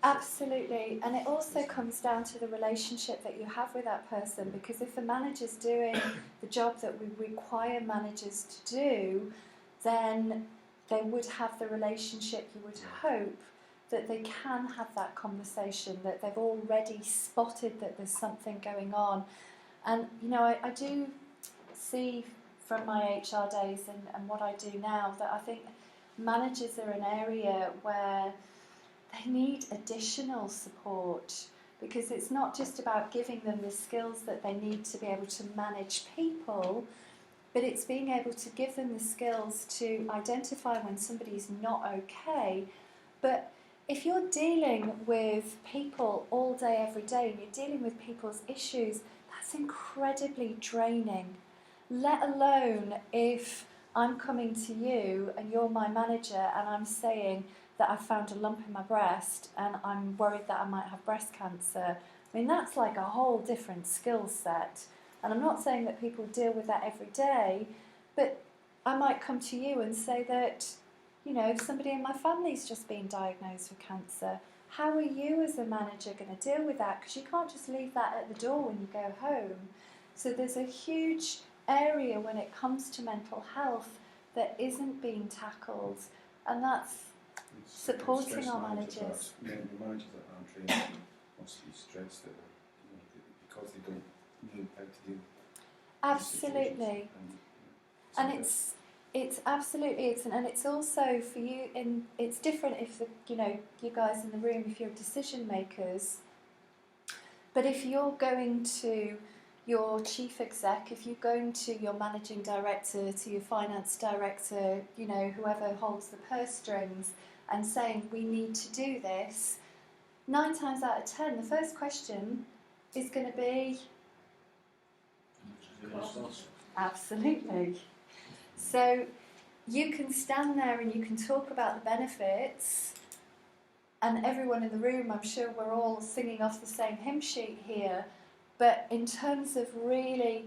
Absolutely, and it also comes down to the relationship that you have with that person, because if the manager's doing the job that we require managers to do, then they would have the relationship, you would hope, that they can have that conversation, that they've already spotted that there's something going on. And, I do see from my HR days and what I do now that I think managers are an area where they need additional support, because it's not just about giving them the skills that they need to be able to manage people, but it's being able to give them the skills to identify when somebody's not okay. But if you're dealing with people all day, every day, and you're dealing with people's issues, that's incredibly draining. Let alone if I'm coming to you and you're my manager and I'm saying that I've found a lump in my breast and I'm worried that I might have breast cancer. I mean, that's like a whole different skill set. And I'm not saying that people deal with that every day, but I might come to you and say that, somebody in my family's just been diagnosed with cancer. How are you as a manager going to deal with that? Because you can't just leave that at the door when you go home. So there's a huge area when it comes to mental health that isn't being tackled, and that's It's supporting stress our managers managers. are- the managers that aren't trained must be stressed that because they don't know how to deal with these situations. Absolutely. And, And it's absolutely and it's also for you it's different if you guys in the room, if you're decision makers, but if you're going to your chief exec, if you're going to your managing director, to your finance director, whoever holds the purse strings, and saying we need to do this, 9 times out of 10 the first question is going to be absolutely. So you can stand there and you can talk about the benefits, and everyone in the room, I'm sure we're all singing off the same hymn sheet here, but in terms of really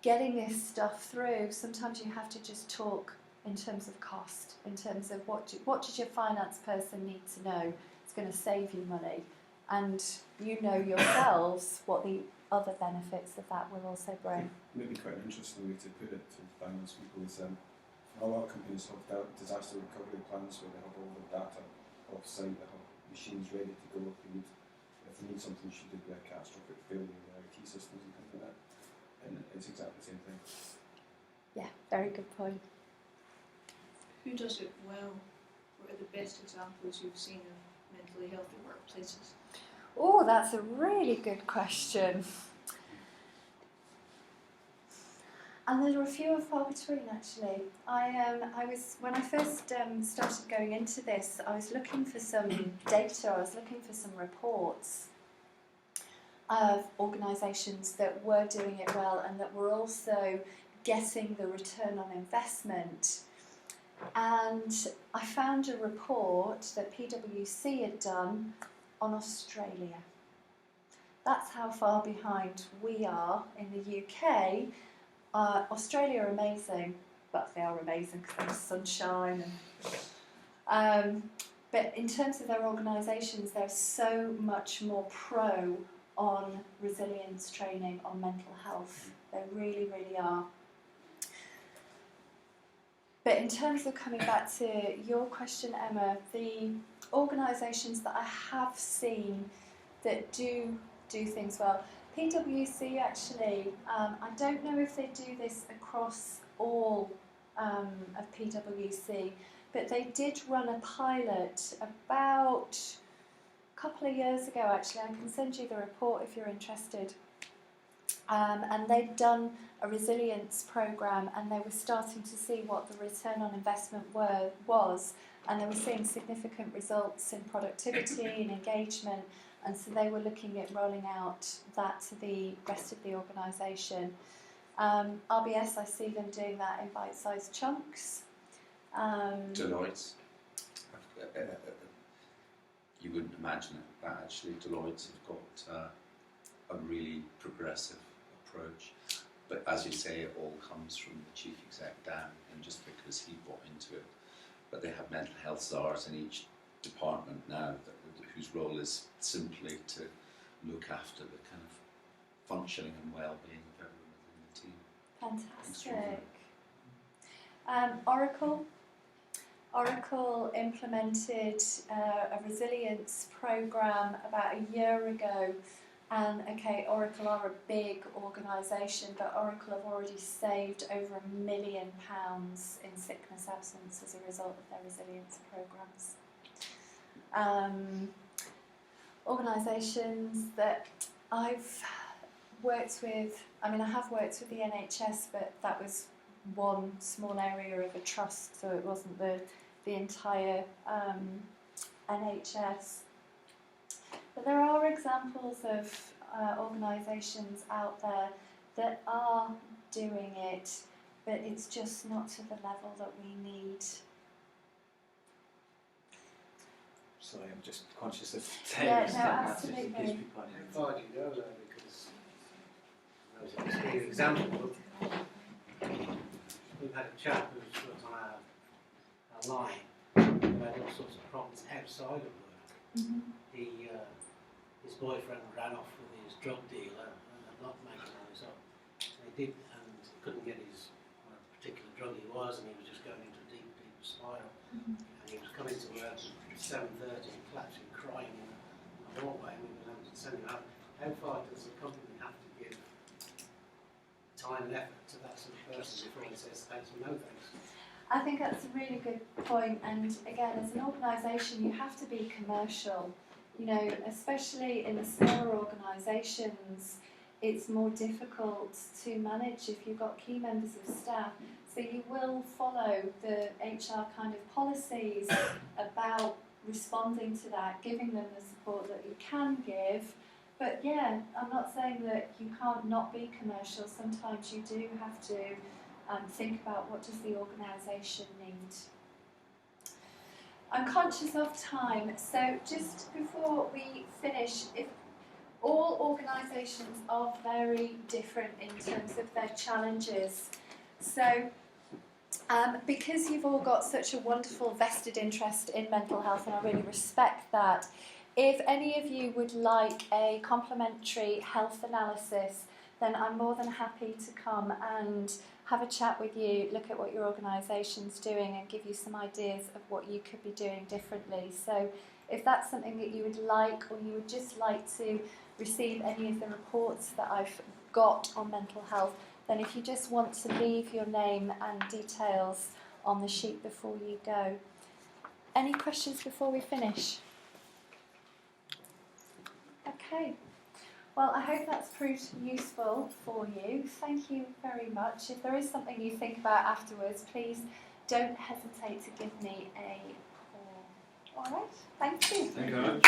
getting this stuff through, sometimes you have to just talk in terms of cost, in terms of what does your finance person need to know it's going to save you money, and you know yourselves what the other benefits of that will also bring. maybe quite an interesting way to put it to finance people is a lot of companies have disaster recovery plans where they have all the data off-site, they have machines ready to go if they need something should there be a catastrophic failure in the IT systems and things like that. And it's exactly the same thing. Yeah, very good point. Who does it well? What are the best examples you've seen of mentally healthy workplaces? Oh, that's a really good question. And there are few and far between, actually. I was when I first started going into this, I was looking for some data. I was looking for some reports of organisations that were doing it well and that were also getting the return on investment. And I found a report that PwC had done on Australia. That's how far behind we are in the UK. Australia are amazing, but they are amazing because there's sunshine. But in terms of their organisations, they're so much more pro on resilience training, on mental health. They really, really are. But in terms of coming back to your question, Emma, the organisations that I have seen that do things well, PwC actually, I don't know if they do this across all of PwC, but they did run a pilot about a couple of years ago actually. I can send you the report if you're interested. And they'd done a resilience programme and they were starting to see what the return on investment was, and they were seeing significant results in productivity and engagement, and so they were looking at rolling out that to the rest of the organisation. RBS, I see them doing that in bite-sized chunks. Deloitte. You wouldn't imagine it, but actually Deloitte have got a really progressive approach. But as you say, it all comes from the chief exec down, and just because he bought into it. But they have mental health czars in each department now, whose role is simply to look after the kind of functioning and well-being of everyone within the team. Fantastic. Oracle implemented a resilience program about a year ago, and Oracle are a big organisation, but Oracle have already saved over £1 million in sickness absence as a result of their resilience programs. Organisations that I've worked with, I have worked with the NHS, but that was one small area of a trust, so it wasn't the entire NHS. But there are examples of organisations out there that are doing it, but it's just not to the level that we need. Sorry, I'm just conscious of time. Yeah, no, absolutely. I'm glad you go there because that was a good example. We've had a chap who's on our line who had all sorts of problems outside of work. Mm-hmm. His boyfriend ran off with his drug dealer, and I'm not making all this up. and couldn't get his particular drug he was, and he was just going into a deep, deep spiral. And he was coming to work at 7:30 and collapsing, crying in the hallway, and we were having to send him out. How far does the company have to give time and effort to that sort of person before he says thanks or no thanks? I think that's a really good point, and again, as an organisation, you have to be commercial. You know, especially in the smaller organisations, it's more difficult to manage if you've got key members of staff. So you will follow the HR kind of policies about responding to that, giving them the support that you can give. But yeah, I'm not saying that you can't not be commercial. Sometimes you do have to think about what does the organisation need. I'm conscious of time, so just before we finish, if all organisations are very different in terms of their challenges. So because you've all got such a wonderful vested interest in mental health, and I really respect that, if any of you would like a complimentary health analysis, then I'm more than happy to come and have a chat with you, look at what your organisation's doing and give you some ideas of what you could be doing differently. So if that's something that you would like, or you would just like to receive any of the reports that I've got on mental health, then if you just want to leave your name and details on the sheet before you go. Any questions before we finish? Okay. Well, I hope that's proved useful for you. Thank you very much. If there is something you think about afterwards, please don't hesitate to give me a call. All right, thank you. Thank you very much.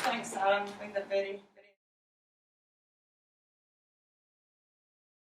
Thanks, Sara. I think that very